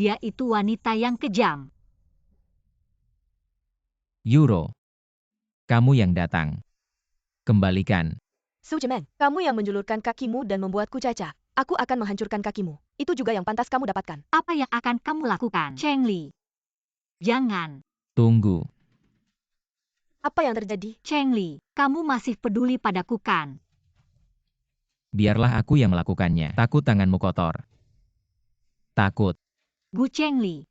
Dia itu wanita yang kejam. Yuro, kamu yang datang. Kembalikan. Sujemen, kamu yang menjulurkan kakimu dan membuatku cacat. Aku akan menghancurkan kakimu. Itu juga yang pantas kamu dapatkan. Apa yang akan kamu lakukan, Cheng Li? Jangan. Tunggu. Apa yang terjadi? Cheng Li, kamu masih peduli padaku kan? Biarlah aku yang melakukannya. Takut tanganmu kotor. Takut. Gu Cheng Li.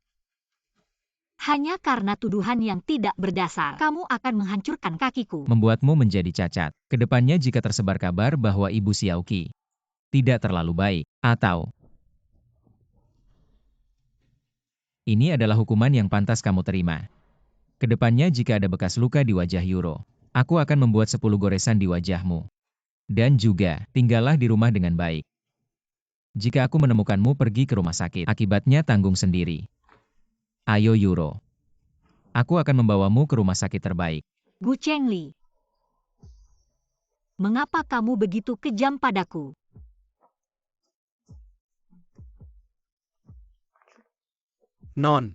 Hanya karena tuduhan yang tidak berdasar, kamu akan menghancurkan kakiku. Membuatmu menjadi cacat. Kedepannya jika tersebar kabar bahwa Ibu Xiaoqi tidak terlalu baik, atau ini adalah hukuman yang pantas kamu terima. Kedepannya jika ada bekas luka di wajah Yuro, aku akan membuat 10 goresan di wajahmu. Dan juga, tinggallah di rumah dengan baik. Jika aku menemukanmu pergi ke rumah sakit, akibatnya tanggung sendiri. Ayo Yuro. Aku akan membawamu ke rumah sakit terbaik. Gu Cheng Li. Mengapa kamu begitu kejam padaku? Non,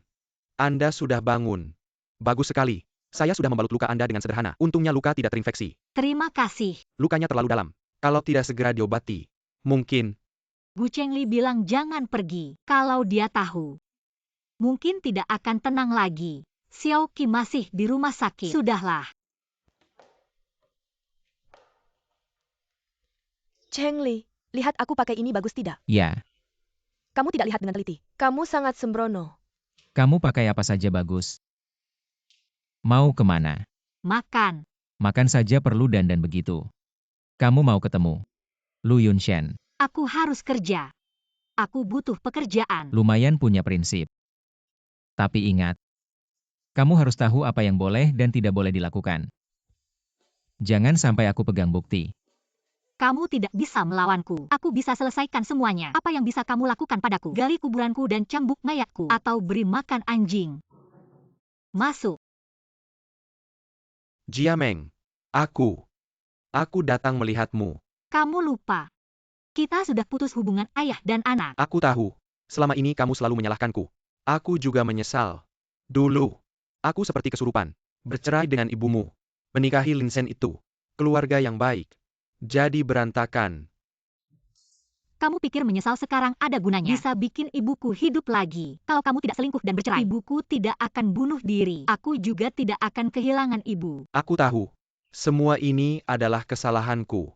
Anda sudah bangun. Bagus sekali. Saya sudah membalut luka Anda dengan sederhana. Untungnya luka tidak terinfeksi. Terima kasih. Lukanya terlalu dalam. Kalau tidak segera diobati, mungkin. Gu Cheng Li bilang jangan pergi. Kalau dia tahu, mungkin tidak akan tenang lagi. Xiaoqi masih di rumah sakit. Sudahlah. Cheng Li, lihat aku pakai ini bagus tidak? Ya, Kamu tidak lihat dengan teliti. Kamu sangat sembrono. kamu pakai apa saja bagus. Mau kemana? Makan. Makan saja perlu dandan begitu. Kamu mau ketemu Lu Yunshen. Aku harus kerja. Aku butuh pekerjaan. Lumayan punya prinsip. Tapi ingat, kamu harus tahu apa yang boleh dan tidak boleh dilakukan. Jangan sampai aku pegang bukti. Kamu tidak bisa melawanku. Aku bisa selesaikan semuanya. Apa yang bisa kamu lakukan padaku? Gali kuburanku dan cambuk mayatku. Atau beri makan anjing. Masuk. Jiameng. Aku datang melihatmu. Kamu lupa. Kita sudah putus hubungan ayah dan anak. Aku tahu. Selama ini kamu selalu menyalahkanku. Aku juga menyesal. Dulu, aku seperti kesurupan. Bercerai dengan ibumu. Menikahi Linsen itu. Keluarga yang baik. Jadi berantakan. Kamu pikir menyesal sekarang ada gunanya? Bisa bikin ibuku hidup lagi. Kalau kamu tidak selingkuh dan bercerai, ibuku tidak akan bunuh diri. Aku juga tidak akan kehilangan ibu. Aku tahu. Semua ini adalah kesalahanku.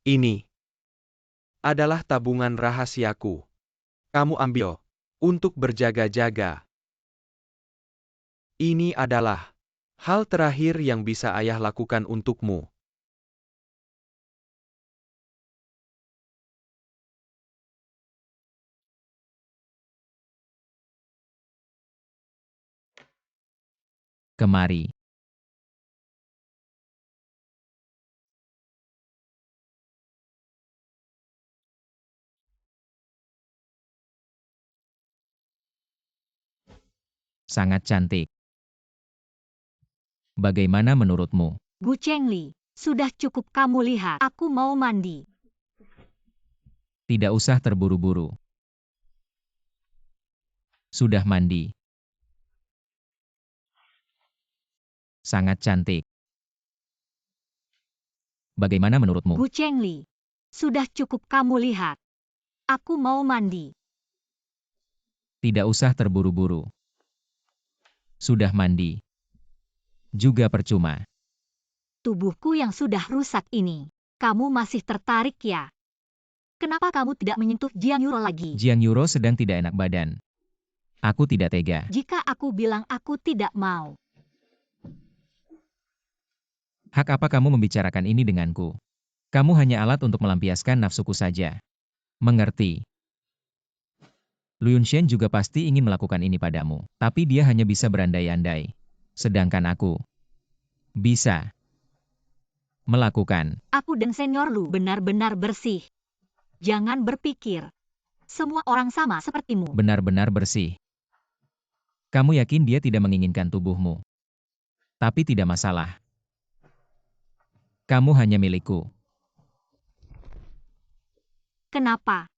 Ini adalah tabungan rahasiaku. Kamu ambil untuk berjaga-jaga. Ini adalah hal terakhir yang bisa ayah lakukan untukmu. Kemari. Sangat cantik. Bagaimana menurutmu? Gu Cheng Li, sudah cukup kamu lihat. Aku mau mandi. Tidak usah terburu-buru. Sudah mandi. Sangat cantik. Bagaimana menurutmu? Gu Cheng Li, sudah cukup kamu lihat. Aku mau mandi. Tidak usah terburu-buru. Sudah mandi. Juga percuma. Tubuhku yang sudah rusak ini. Kamu masih tertarik ya? Kenapa kamu tidak menyentuh Jiang Yuro lagi? Jiang Yuro sedang tidak enak badan. Aku tidak tega. Jika aku bilang aku tidak mau. Hak apa kamu membicarakan ini denganku? Kamu hanya alat untuk melampiaskan nafsuku saja. Mengerti? Lu Yunshen juga pasti ingin melakukan ini padamu. Tapi dia hanya bisa berandai-andai. Sedangkan aku bisa melakukan. Aku dan senior Lu benar-benar bersih. Jangan berpikir. Semua orang sama sepertimu. Benar-benar bersih. Kamu yakin dia tidak menginginkan tubuhmu? Tapi tidak masalah. Kamu hanya milikku. Kenapa?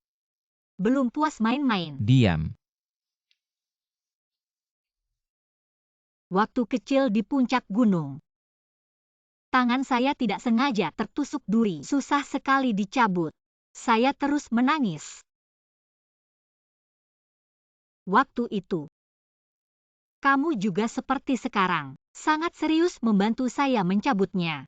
Belum puas main-main. Diam. Waktu kecil di puncak gunung. Tangan saya tidak sengaja tertusuk duri. Susah sekali dicabut. Saya terus menangis. Waktu itu, kamu juga seperti sekarang, sangat serius membantu saya mencabutnya.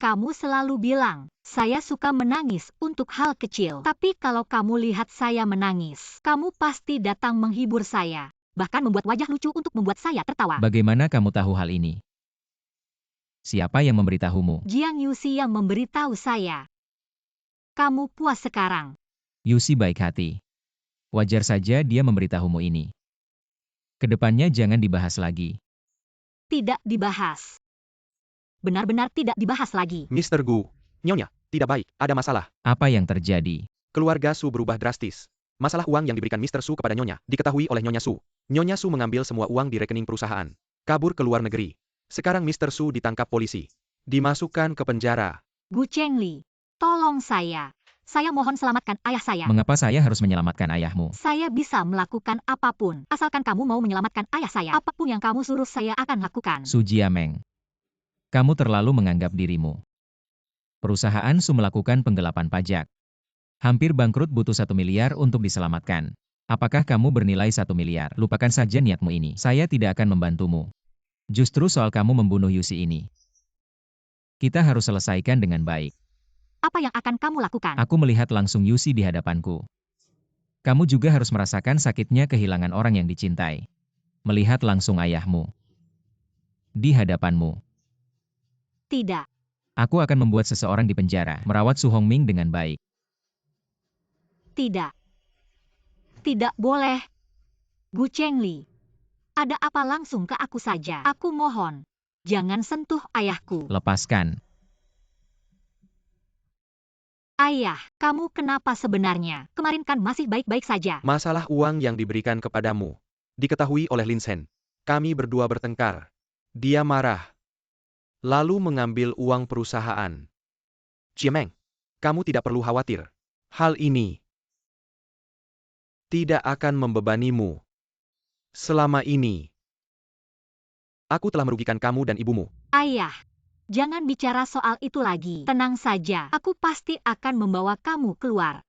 Kamu selalu bilang, saya suka menangis untuk hal kecil. Tapi kalau kamu lihat saya menangis, kamu pasti datang menghibur saya. Bahkan membuat wajah lucu untuk membuat saya tertawa. Bagaimana kamu tahu hal ini? Siapa yang memberitahumu? Jiang Yuxi yang memberitahu saya. Kamu puas sekarang. Yuxi baik hati. Wajar saja dia memberitahumu ini. Kedepannya jangan dibahas lagi. Tidak dibahas. Benar-benar tidak dibahas lagi. Mr. Gu, Nyonya, tidak baik, ada masalah. Apa yang terjadi? Keluarga Su berubah drastis. Masalah uang yang diberikan Mr. Su kepada Nyonya, diketahui oleh Nyonya Su. Nyonya Su mengambil semua uang di rekening perusahaan. Kabur ke luar negeri. Sekarang Mr. Su ditangkap polisi. Dimasukkan ke penjara. Gu Chengli, tolong saya. Saya mohon selamatkan ayah saya. Mengapa saya harus menyelamatkan ayahmu? Saya bisa melakukan apapun, asalkan kamu mau menyelamatkan ayah saya. Apapun yang kamu suruh saya akan lakukan. Su Jiameng. Kamu terlalu menganggap dirimu. Perusahaan Su melakukan penggelapan pajak. Hampir bangkrut, butuh 1 miliar untuk diselamatkan. Apakah kamu bernilai 1 miliar? Lupakan saja niatmu ini. Saya tidak akan membantumu. Justru soal kamu membunuh Yuxi ini. Kita harus selesaikan dengan baik. Apa yang akan kamu lakukan? Aku melihat langsung Yuxi di hadapanku. Kamu juga harus merasakan sakitnya kehilangan orang yang dicintai. Melihat langsung ayahmu di hadapanmu. Tidak. Aku akan membuat seseorang di penjara, merawat Su Hongming dengan baik. Tidak. Tidak boleh. Gu Chengli. Ada apa langsung ke aku saja. Aku mohon. Jangan sentuh ayahku. Lepaskan. Ayah, kamu kenapa sebenarnya? Kemarin kan masih baik-baik saja. Masalah uang yang diberikan kepadamu. Diketahui oleh Lin Shen. Kami berdua bertengkar. Dia marah. Lalu mengambil uang perusahaan. Jiameng, kamu tidak perlu khawatir. Hal ini tidak akan membebanimu. Selama ini, aku telah merugikan kamu dan ibumu. Ayah, jangan bicara soal itu lagi. Tenang saja, aku pasti akan membawa kamu keluar.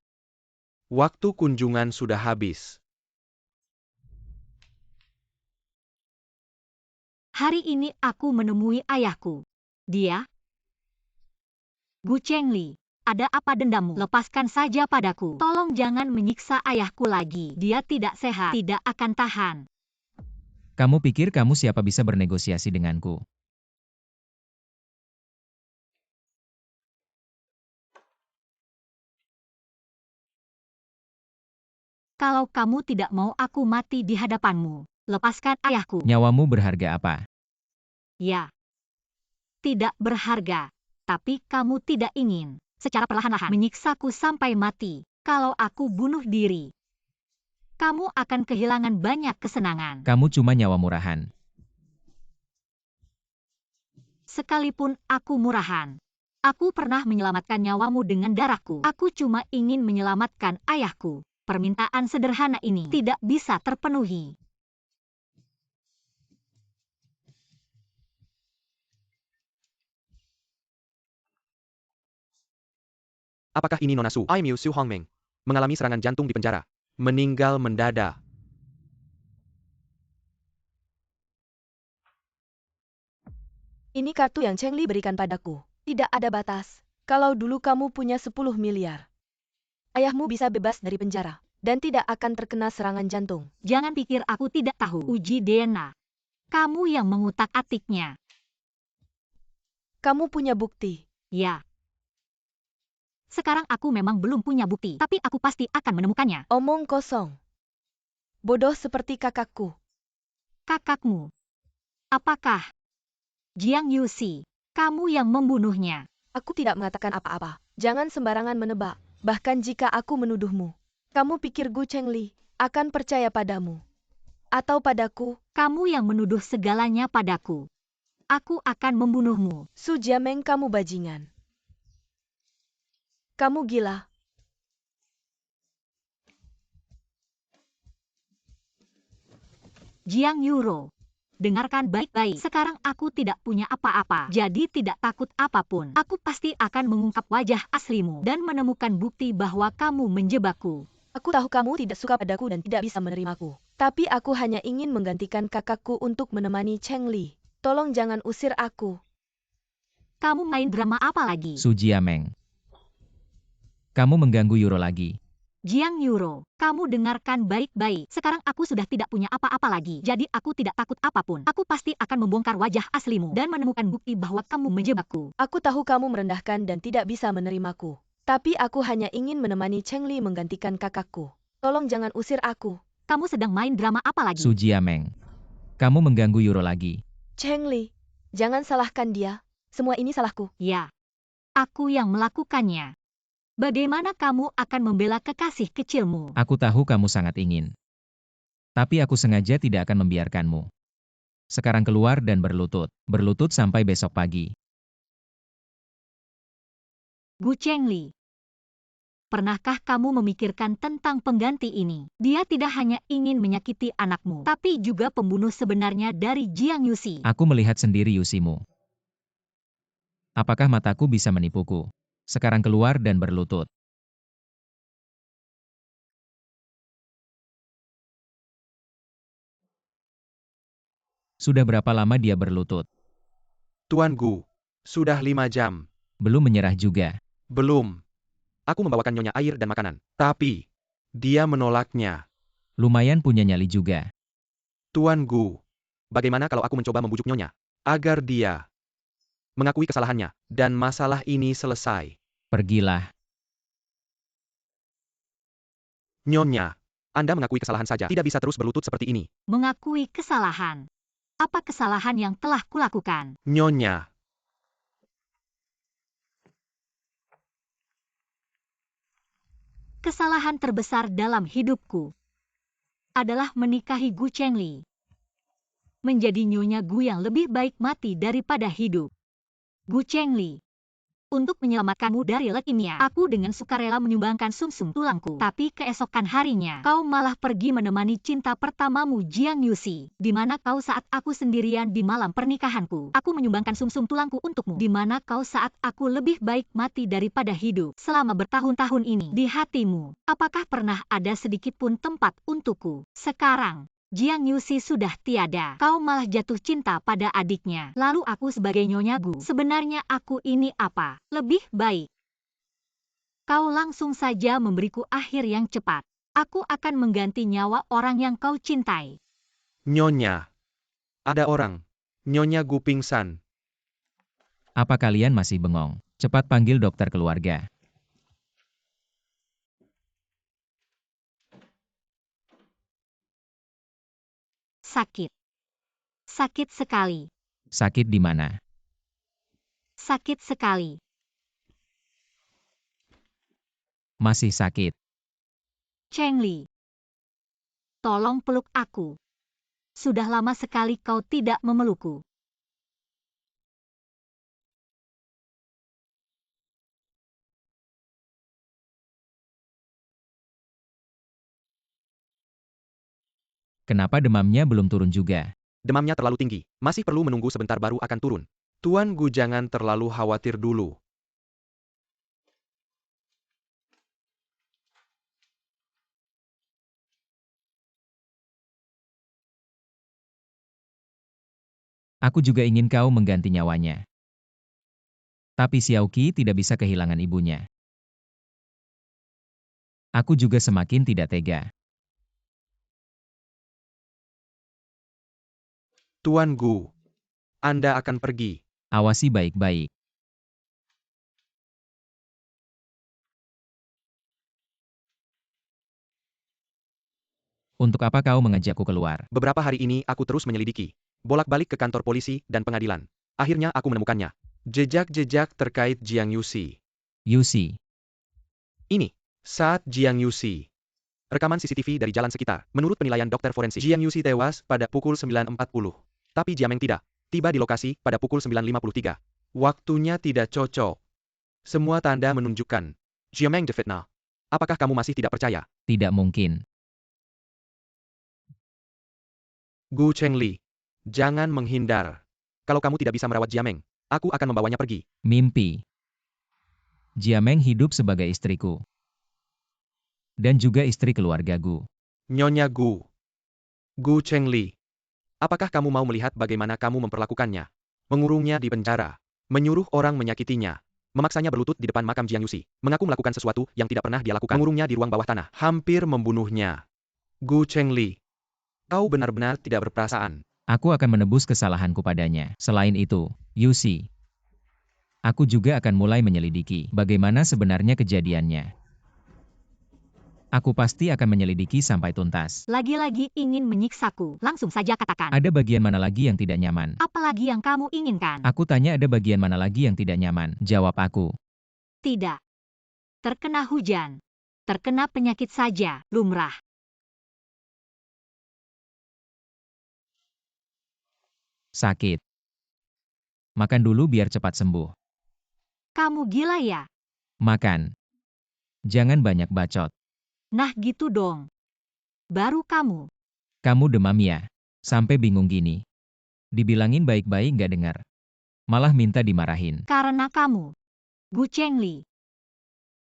Waktu kunjungan sudah habis. Hari ini aku menemui ayahku. Dia? Gu Chengli, ada apa dendammu? Lepaskan saja padaku. Tolong jangan menyiksa ayahku lagi. Dia tidak sehat, tidak akan tahan. Kamu pikir kamu siapa bisa bernegosiasi denganku? Kalau kamu tidak mau aku mati di hadapanmu, lepaskan ayahku. Nyawamu berharga apa? Ya. Tidak berharga. Tapi kamu tidak ingin, secara perlahan-lahan, menyiksaku sampai mati. Kalau aku bunuh diri, kamu akan kehilangan banyak kesenangan. Kamu cuma nyawa murahan. Sekalipun aku murahan, aku pernah menyelamatkan nyawamu dengan darahku. Aku cuma ingin menyelamatkan ayahku. Permintaan sederhana ini tidak bisa terpenuhi. Apakah ini Nona Su? Aimyu Su Hongmeng. Mengalami serangan jantung di penjara. Meninggal mendadak. Ini kartu yang Cheng Li berikan padaku. Tidak ada batas. Kalau dulu kamu punya 10 miliar. Ayahmu bisa bebas dari penjara. Dan tidak akan terkena serangan jantung. Jangan pikir aku tidak tahu. Uji DNA. Kamu yang mengutak-atiknya. Kamu punya bukti. Ya. Sekarang aku memang belum punya bukti. Tapi aku pasti akan menemukannya. Omong kosong. Bodoh seperti kakakku. Kakakmu. Apakah Jiang Yuxi, kamu yang membunuhnya? Aku tidak mengatakan apa-apa. Jangan sembarangan menebak. Bahkan jika aku menuduhmu. Kamu pikir Gu Chengli akan percaya padamu? Atau padaku? Kamu yang menuduh segalanya padaku. Aku akan membunuhmu. Su Jiameng, kamu bajingan. Kamu gila. Jiang Yuro, dengarkan baik-baik. Sekarang aku tidak punya apa-apa, jadi tidak takut apapun. Aku pasti akan mengungkap wajah aslimu dan menemukan bukti bahwa kamu menjebakku. Aku tahu kamu tidak suka padaku dan tidak bisa menerimaku. Tapi aku hanya ingin menggantikan kakakku untuk menemani Cheng Li. Tolong jangan usir aku. Kamu main drama apa lagi? Su Jiameng. Kamu mengganggu Yuro lagi. Jiang Yuro, kamu dengarkan baik-baik. Sekarang aku sudah tidak punya apa-apa lagi, jadi aku tidak takut apapun. Aku pasti akan membongkar wajah aslimu dan menemukan bukti bahwa kamu menjebakku. Aku tahu kamu merendahkan dan tidak bisa menerimaku. Tapi aku hanya ingin menemani Cheng Li menggantikan kakakku. Tolong jangan usir aku. Kamu sedang main drama apa lagi? Su Jiameng. Kamu mengganggu Yuro lagi. Cheng Li, jangan salahkan dia. Semua ini salahku. Ya, aku yang melakukannya. Bagaimana kamu akan membela kekasih kecilmu? Aku tahu kamu sangat ingin. Tapi aku sengaja tidak akan membiarkanmu. Sekarang keluar dan berlutut. Berlutut sampai besok pagi. Gu Chengli, pernahkah kamu memikirkan tentang pengganti ini? Dia tidak hanya ingin menyakiti anakmu, tapi juga pembunuh sebenarnya dari Jiang Yuxi. Aku melihat sendiri Yusimu. Apakah mataku bisa menipuku? Sekarang keluar dan berlutut. Sudah berapa lama dia berlutut? Tuan Gu, sudah 5 jam. Belum menyerah juga. Belum. Aku membawakan nyonya air dan makanan. Tapi, dia menolaknya. Lumayan punya nyali juga. Tuan Gu, bagaimana kalau aku mencoba membujuk nyonya? Agar dia mengakui kesalahannya, dan masalah ini selesai. Pergilah. Nyonya, Anda mengakui kesalahan saja, tidak bisa terus berlutut seperti ini. Mengakui kesalahan. Apa kesalahan yang telah kulakukan? Nyonya, Kesalahan terbesar dalam hidupku adalah menikahi Gu Chengli. Menjadi nyonya Gu yang lebih baik mati daripada hidup. Gu Chengli, untuk menyelamatkanmu dari leukemia, aku dengan sukarela menyumbangkan sumsum tulangku. Tapi keesokan harinya, kau malah pergi menemani cinta pertamamu Jiang Yuxi. Di mana kau saat aku sendirian di malam pernikahanku? Aku menyumbangkan sumsum tulangku untukmu. Di mana kau saat aku lebih baik mati daripada hidup? Selama bertahun-tahun ini, di hatimu, apakah pernah ada sedikit pun tempat untukku? Sekarang, Jiang Yuxi sudah tiada. Kau malah jatuh cinta pada adiknya. Lalu aku sebagai nyonya Gu, sebenarnya aku ini apa? Lebih baik kau langsung saja memberiku akhir yang cepat. Aku akan mengganti nyawa orang yang kau cintai. Nyonya. Ada orang. Nyonya Gu pingsan. Apa kalian masih bengong? Cepat panggil dokter keluarga. Sakit. Sakit sekali. Sakit di mana? Sakit sekali. Masih sakit. Cheng Li, tolong peluk aku. Sudah lama sekali kau tidak memelukku. Kenapa demamnya belum turun juga? Demamnya terlalu tinggi. Masih perlu menunggu sebentar baru akan turun. Tuan Gu jangan terlalu khawatir dulu. Aku juga ingin kau mengganti nyawanya. Tapi Xiaoqi tidak bisa kehilangan ibunya. Aku juga semakin tidak tega. Tuan Gu, Anda akan pergi. Awasi baik-baik. Untuk apa kau mengajakku keluar? Beberapa hari ini aku terus menyelidiki. Bolak-balik ke kantor polisi dan pengadilan. Akhirnya aku menemukannya. Jejak-jejak terkait Jiang Yuxi. Yusi, Ini, saat Jiang Yuxi. Rekaman CCTV dari jalan sekitar. Menurut penilaian dokter forensik, Jiang Yuxi tewas pada pukul 9.40. Tapi Jiameng tidak. Tiba di lokasi pada pukul 9.53. Waktunya tidak cocok. Semua tanda menunjukkan Jiameng difitnah. Apakah kamu masih tidak percaya? tidak mungkin. Gu Chengli, jangan menghindar. Kalau kamu tidak bisa merawat Jiameng, aku akan membawanya pergi. Mimpi. Jiameng hidup sebagai istriku. Dan juga istri keluarga Gu. Nyonya Gu. Gu Chengli. Apakah kamu mau melihat bagaimana kamu memperlakukannya? Mengurungnya di penjara. Menyuruh orang menyakitinya. Memaksanya berlutut di depan makam Jiang Yuxi. Mengaku melakukan sesuatu yang tidak pernah dia lakukan. Mengurungnya di ruang bawah tanah. Hampir membunuhnya. Gu Chengli. Kau benar-benar tidak berperasaan. Aku akan menebus kesalahanku padanya. Selain itu, Yuxi, aku juga akan mulai menyelidiki bagaimana sebenarnya kejadiannya. Aku pasti akan menyelidiki sampai tuntas. Lagi-lagi ingin menyiksaku. Langsung saja katakan. Ada bagian mana lagi yang tidak nyaman? Apalagi yang kamu inginkan? Aku tanya ada bagian mana lagi yang tidak nyaman? Jawab aku. Tidak. Terkena hujan. Terkena penyakit saja, lumrah. Sakit. Makan dulu biar cepat sembuh. Kamu gila ya? Makan. Jangan banyak bacot. Nah gitu dong. Baru kamu. Kamu demam ya? Sampai bingung gini. Dibilangin baik-baik nggak dengar. Malah minta dimarahin. Karena kamu. Gu Chengli.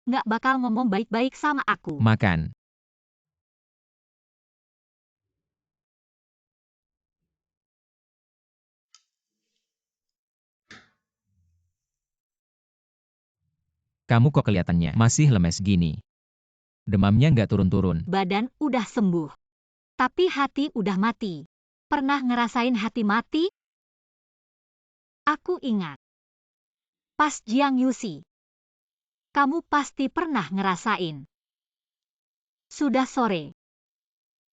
Nggak bakal ngomong baik-baik sama aku. Makan. Kamu kok kelihatannya masih lemes gini. Demamnya nggak turun-turun. Badan udah sembuh. Tapi hati udah mati. Pernah ngerasain hati mati? Aku ingat. Pas Jiang Yuxi. Kamu pasti pernah ngerasain. Sudah sore.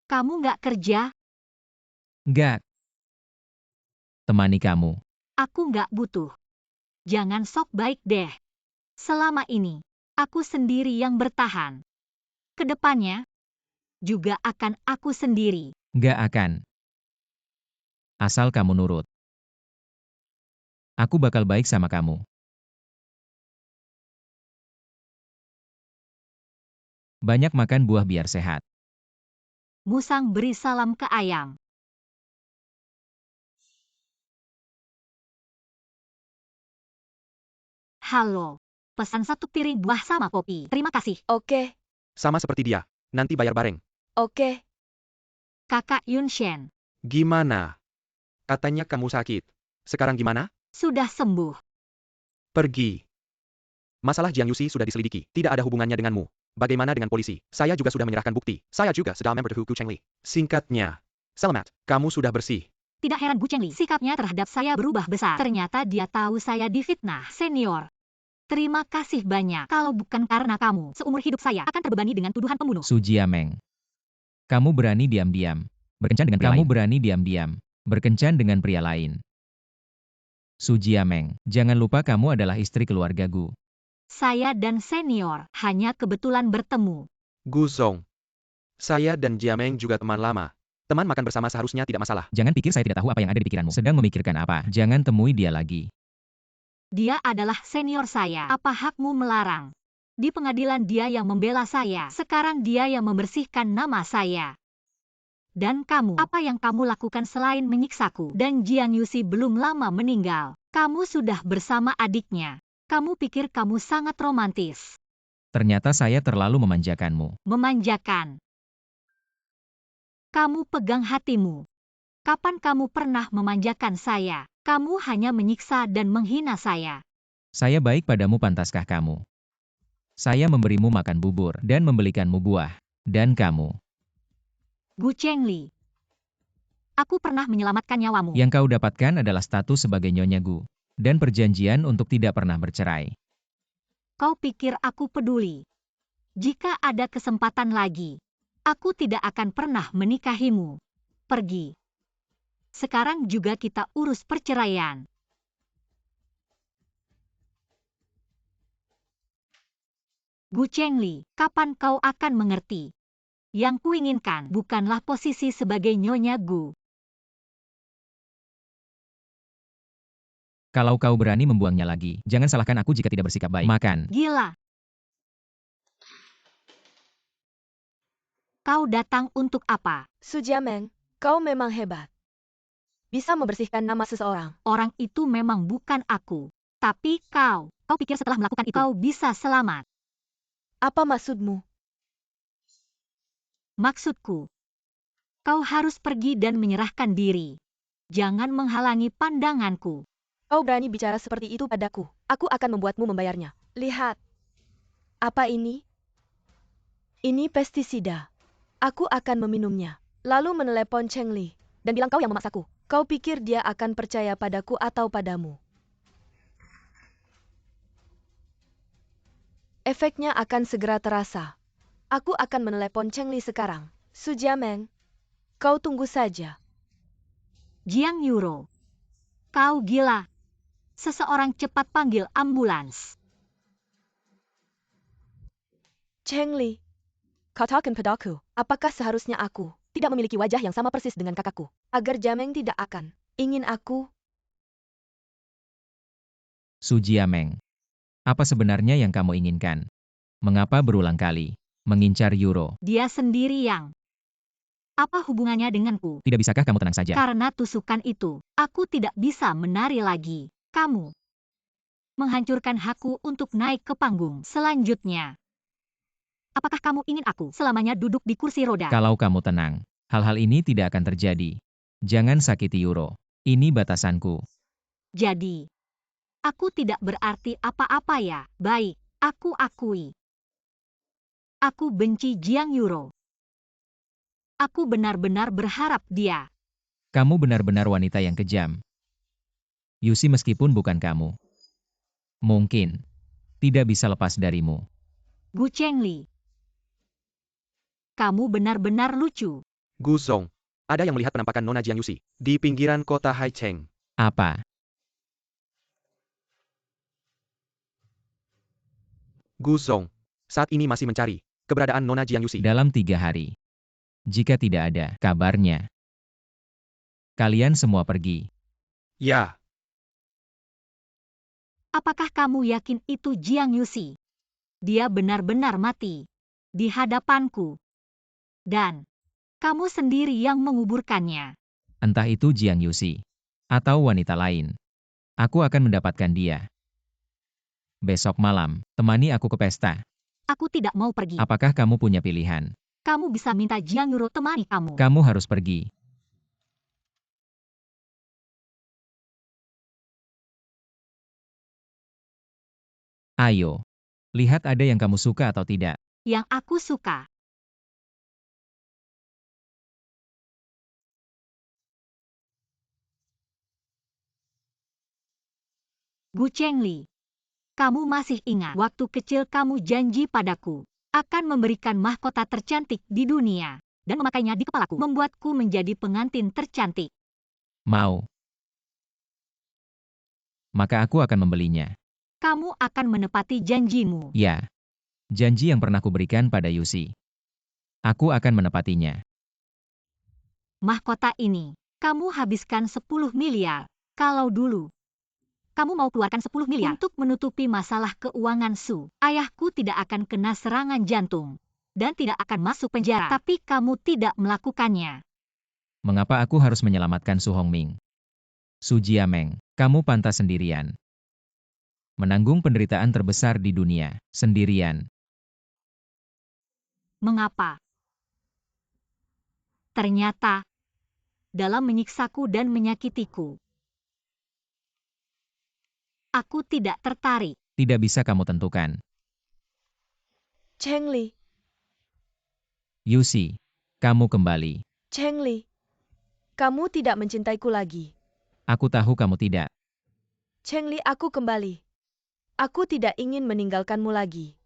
Kamu nggak kerja? Nggak. Temani kamu. Aku nggak butuh. Jangan sok baik deh. Selama ini, aku sendiri yang bertahan. Kedepannya, juga akan aku sendiri. Nggak akan. Asal kamu nurut. Aku bakal baik sama kamu. Banyak makan buah biar sehat. Musang beri salam ke ayam. Halo. Pesan 1 piring buah sama kopi. Terima kasih. Oke, Sama seperti dia. Nanti bayar bareng. oke. Kakak Yunshen. Gimana? Katanya kamu sakit. Sekarang gimana? Sudah sembuh. Pergi. Masalah Jiang Yuxi sudah diselidiki. Tidak ada hubungannya denganmu. Bagaimana dengan polisi? Saya juga sudah menyerahkan bukti. Saya juga sudah member Gu Chengli. Singkatnya. Selamat, kamu sudah bersih. Tidak heran Gu Chengli, sikapnya terhadap saya berubah besar. Ternyata dia tahu saya difitnah, senior. Terima kasih banyak. Kalau bukan karena kamu, seumur hidup saya akan terbebani dengan tuduhan pembunuh. Su Jiameng. Kamu berani diam-diam. Berkencan dengan pria lain. Kamu berani diam-diam. Berkencan dengan pria lain. Su Jiameng, jangan lupa kamu adalah istri keluarga Gu. Saya dan senior hanya kebetulan bertemu. Gu Zong. Saya dan Jiameng juga teman lama. Teman makan bersama seharusnya tidak masalah. Jangan pikir saya tidak tahu apa yang ada di pikiranmu. Sedang memikirkan apa. Jangan temui dia lagi. Dia adalah senior saya. Apa hakmu melarang? Di pengadilan dia yang membela saya. Sekarang dia yang membersihkan nama saya. Dan kamu, apa yang kamu lakukan selain menyiksaku? Dan Jiang Yuxi belum lama meninggal. Kamu sudah bersama adiknya. Kamu pikir kamu sangat romantis. Ternyata saya terlalu memanjakanmu. Memanjakan. Kamu pegang hatimu. Kapan kamu pernah memanjakan saya? Kamu hanya menyiksa dan menghina saya. Saya baik padamu, pantaskah kamu? Saya memberimu makan bubur dan membelikanmu buah. Dan kamu. Gu Chengli. Aku pernah menyelamatkan nyawamu. Yang kau dapatkan adalah status sebagai Nyonya Gu. Dan perjanjian untuk tidak pernah bercerai. Kau pikir aku peduli? Jika ada kesempatan lagi, aku tidak akan pernah menikahimu. Pergi. Sekarang juga kita urus perceraian. Gu Chengli, kapan kau akan mengerti? Yang kuinginkan bukanlah posisi sebagai Nyonya Gu. Kalau kau berani membuangnya lagi, jangan salahkan aku jika tidak bersikap baik. Makan. Gila. Kau datang untuk apa? Su Jiameng, Kau memang hebat. Bisa membersihkan nama seseorang. Orang itu memang bukan aku. Tapi kau pikir setelah melakukan itu, kau bisa selamat. Apa maksudmu? Maksudku, kau harus pergi dan menyerahkan diri. Jangan menghalangi pandanganku. Kau berani bicara seperti itu padaku. Aku akan membuatmu membayarnya. Lihat. Apa ini? Ini pestisida. Aku akan meminumnya. Lalu menelepon Cheng Li dan bilang kau yang memaksaku. Kau pikir dia akan percaya padaku atau padamu? Efeknya akan segera terasa. Aku akan menelepon Cheng Li sekarang. Su Jiameng, kau tunggu saja. Jiang Yuro, kau gila. Seseorang cepat panggil ambulans. Cheng Li, katakan padaku, apakah seharusnya aku tidak memiliki wajah yang sama persis dengan kakakku, agar Jiameng tidak akan ingin aku? Su Jiameng. Apa sebenarnya yang kamu inginkan? Mengapa berulang kali mengincar Yuro? Dia sendiri yang... Apa hubungannya denganku? Tidak bisakah kamu tenang saja? Karena tusukan itu, aku tidak bisa menari lagi. Kamu menghancurkan hakku untuk naik ke panggung selanjutnya. Apakah kamu ingin aku selamanya duduk di kursi roda? Kalau kamu tenang, hal-hal ini tidak akan terjadi. Jangan sakiti Yuro. Ini batasanku. Jadi, aku tidak berarti apa-apa ya. Baik, aku akui. Aku benci Jiang Yuro. Aku benar-benar berharap dia. Kamu benar-benar wanita yang kejam. Yusi meskipun bukan kamu. Mungkin tidak bisa lepas darimu. Gu Chengli. Kamu benar-benar lucu. Gu Zong, ada yang melihat penampakan Nona Jiang Yusi di pinggiran kota Haicheng. Apa? Gu Zong, saat ini masih mencari keberadaan Nona Jiang Yusi. Dalam 3 hari. Jika tidak ada kabarnya, kalian semua pergi. Ya, Apakah kamu yakin itu Jiang Yusi? Dia benar-benar mati di hadapanku. Dan kamu sendiri yang menguburkannya. Entah itu Jiang Yusi atau wanita lain. Aku akan mendapatkan dia. Besok malam, temani aku ke pesta. Aku tidak mau pergi. Apakah kamu punya pilihan? Kamu bisa minta Jiang Yuro temani kamu. Kamu harus pergi. Ayo, lihat ada yang kamu suka atau tidak. Yang aku suka. Gu Chengli. Kamu masih ingat waktu kecil kamu janji padaku akan memberikan mahkota tercantik di dunia dan memakainya di kepalaku, membuatku menjadi pengantin tercantik. Mau. Maka aku akan membelinya. Kamu akan menepati janjimu. Ya. Janji yang pernah kuberikan pada Yusi. Aku akan menepatinya. Mahkota ini, kamu habiskan 10 miliar. Kalau dulu, kamu mau keluarkan 10 miliar untuk menutupi masalah keuangan Su, ayahku tidak akan kena serangan jantung dan tidak akan masuk penjara. Tapi kamu tidak melakukannya. Mengapa aku harus menyelamatkan Su Hongming? Su Jiameng, kamu pantas sendirian. Menanggung penderitaan terbesar di dunia, sendirian. Mengapa? Ternyata, dalam menyiksaku dan menyakitiku, aku tidak tertarik. Tidak bisa kamu tentukan. Cheng Li, Yusi, kamu kembali. Cheng Li, kamu tidak mencintaiku lagi. Aku tahu kamu tidak. Cheng Li, aku kembali. Aku tidak ingin meninggalkanmu lagi.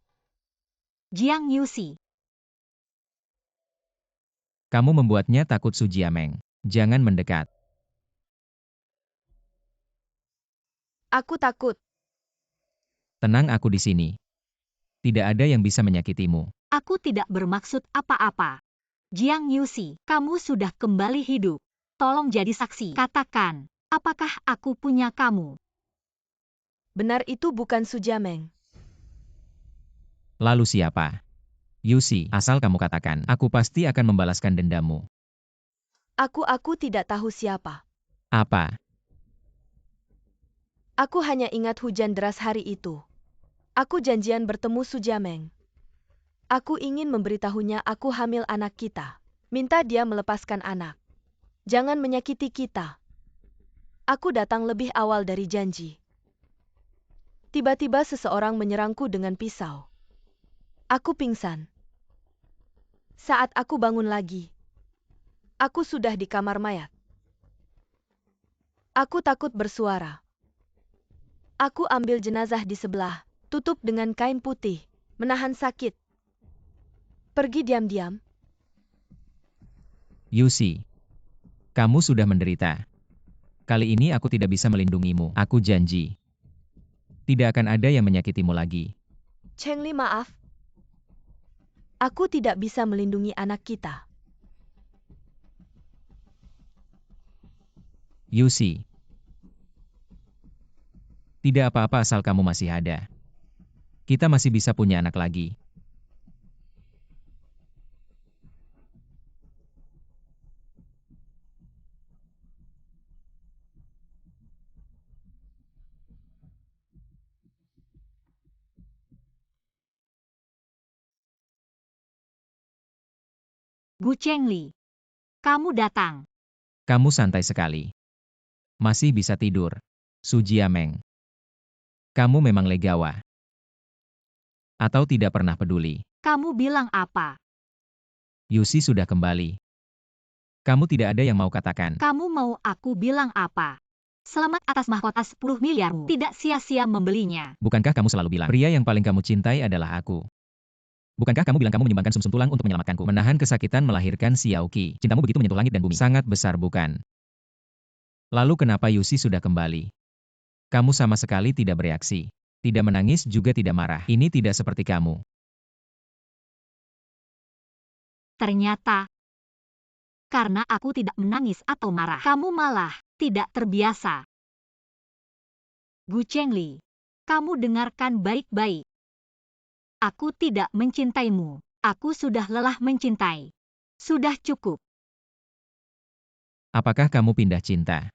Jiang Yusi, Kamu membuatnya takut Su Jiameng. Jangan mendekat. Aku takut. Tenang, aku di sini. Tidak ada yang bisa menyakitimu. aku tidak bermaksud apa-apa. Jiang Yusi, kamu sudah kembali hidup. Tolong jadi saksi. Katakan, apakah aku punya kamu? Benar, itu bukan Su Jiameng. Lalu siapa? Yusi, asal kamu katakan, aku pasti akan membalaskan dendamu. Aku tidak tahu siapa. Apa? Aku hanya ingat hujan deras hari itu. Aku janjian bertemu Su Jiameng. Aku ingin memberitahunya aku hamil anak kita. Minta dia melepaskan anak. Jangan menyakiti kita. Aku datang lebih awal dari janji. Tiba-tiba seseorang menyerangku dengan pisau. Aku pingsan. Saat aku bangun lagi, aku sudah di kamar mayat. Aku takut bersuara. Aku ambil jenazah di sebelah, tutup dengan kain putih, menahan sakit. Pergi diam-diam. Yusi, kamu sudah menderita. Kali ini aku tidak bisa melindungimu. Aku janji. Tidak akan ada yang menyakitimu lagi. Chengli, maaf. Aku tidak bisa melindungi anak kita. Yusi. Tidak apa-apa asal kamu masih ada. Kita masih bisa punya anak lagi. Gu Chengli, kamu datang. Kamu santai sekali. Masih bisa tidur. Su Jiameng. Kamu memang legawa. Atau tidak pernah peduli. Kamu bilang apa? Yusi sudah kembali. Kamu tidak ada yang mau katakan. Kamu mau aku bilang apa? Selamat atas mahkota 10 miliarmu. Tidak sia-sia membelinya. Bukankah kamu selalu bilang, pria yang paling kamu cintai adalah aku? Bukankah kamu bilang kamu menyumbangkan sumsum tulang untuk menyelamatkanku? Menahan kesakitan melahirkan Xiaoqi. Cintamu begitu menyentuh langit dan bumi. Sangat besar bukan? Lalu kenapa Yusi sudah kembali? Kamu sama sekali tidak bereaksi. Tidak menangis juga tidak marah. Ini tidak seperti kamu. Ternyata, karena aku tidak menangis atau marah, kamu malah tidak terbiasa. Gu Chengli, kamu dengarkan baik-baik. Aku tidak mencintaimu. Aku sudah lelah mencintai. Sudah cukup. Apakah kamu pindah cinta?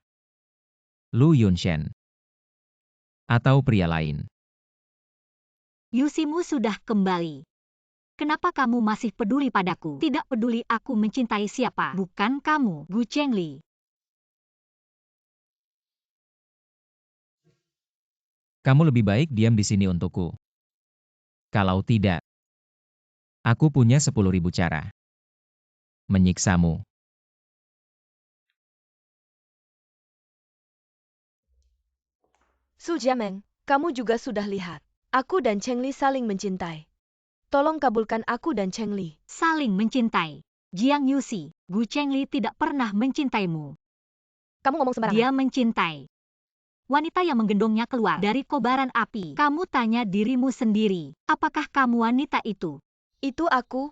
Lu Yunshen. Atau pria lain? Yusimu sudah kembali. Kenapa kamu masih peduli padaku? Tidak peduli aku mencintai siapa, bukan kamu, Gu Chengli. Kamu lebih baik diam di sini untukku. Kalau tidak, aku punya 10.000 cara menyiksamu. Su Jiameng, kamu juga sudah lihat. Aku dan Chengli saling mencintai. Tolong kabulkan aku dan Chengli. Saling mencintai. Jiang Yusi, Gu Chengli tidak pernah mencintaimu. Kamu ngomong sembarangan. Dia mencintai wanita yang menggendongnya keluar dari kobaran api. Kamu tanya dirimu sendiri, apakah kamu wanita itu? Itu aku.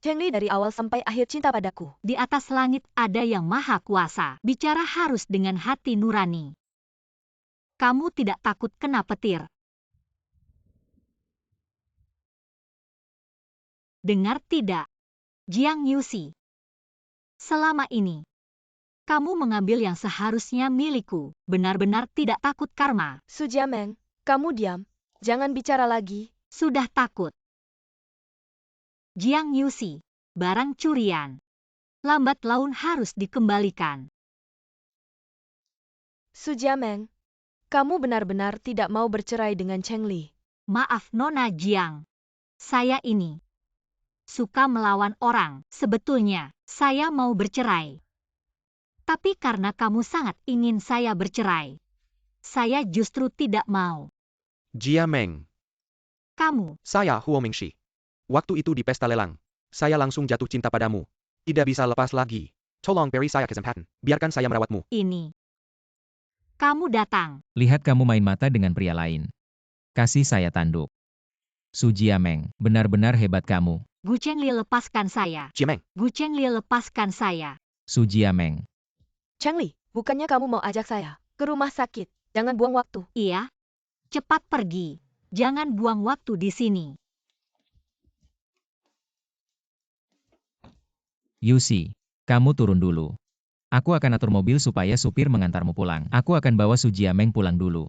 Chengli dari awal sampai akhir cinta padaku. Di atas langit ada yang maha kuasa. Bicara harus dengan hati nurani. Kamu tidak takut kena petir. Dengar tidak, Jiang Yusi? Selama ini, kamu mengambil yang seharusnya milikku. Benar-benar tidak takut karma. Su Jiameng, kamu diam. Jangan bicara lagi. Sudah takut. Jiang Yusi, barang curian. Lambat laun harus dikembalikan. Su Jiameng, kamu benar-benar tidak mau bercerai dengan Chengli. Maaf Nona Jiang. Saya ini suka melawan orang. Sebetulnya, saya mau bercerai. Tapi karena kamu sangat ingin saya bercerai, saya justru tidak mau. Jiameng, Kamu, saya Huo Mingxi. Waktu itu di pesta lelang, saya langsung jatuh cinta padamu. Tidak bisa lepas lagi. Tolong beri saya kesempatan. Biarkan saya merawatmu. ini. Kamu datang. Lihat kamu main mata dengan pria lain. Kasih saya tanduk. Su Jiameng, benar-benar hebat kamu. Gu Chengli lepaskan saya. Jiameng, Gu Chengli lepaskan saya. Su Jiameng, Chengli, bukannya kamu mau ajak saya ke rumah sakit? Jangan buang waktu. Iya. Cepat pergi. Jangan buang waktu di sini. Yusi, Kamu turun dulu. Aku akan atur mobil supaya supir mengantarmu pulang. Aku akan bawa Su Jiameng pulang dulu.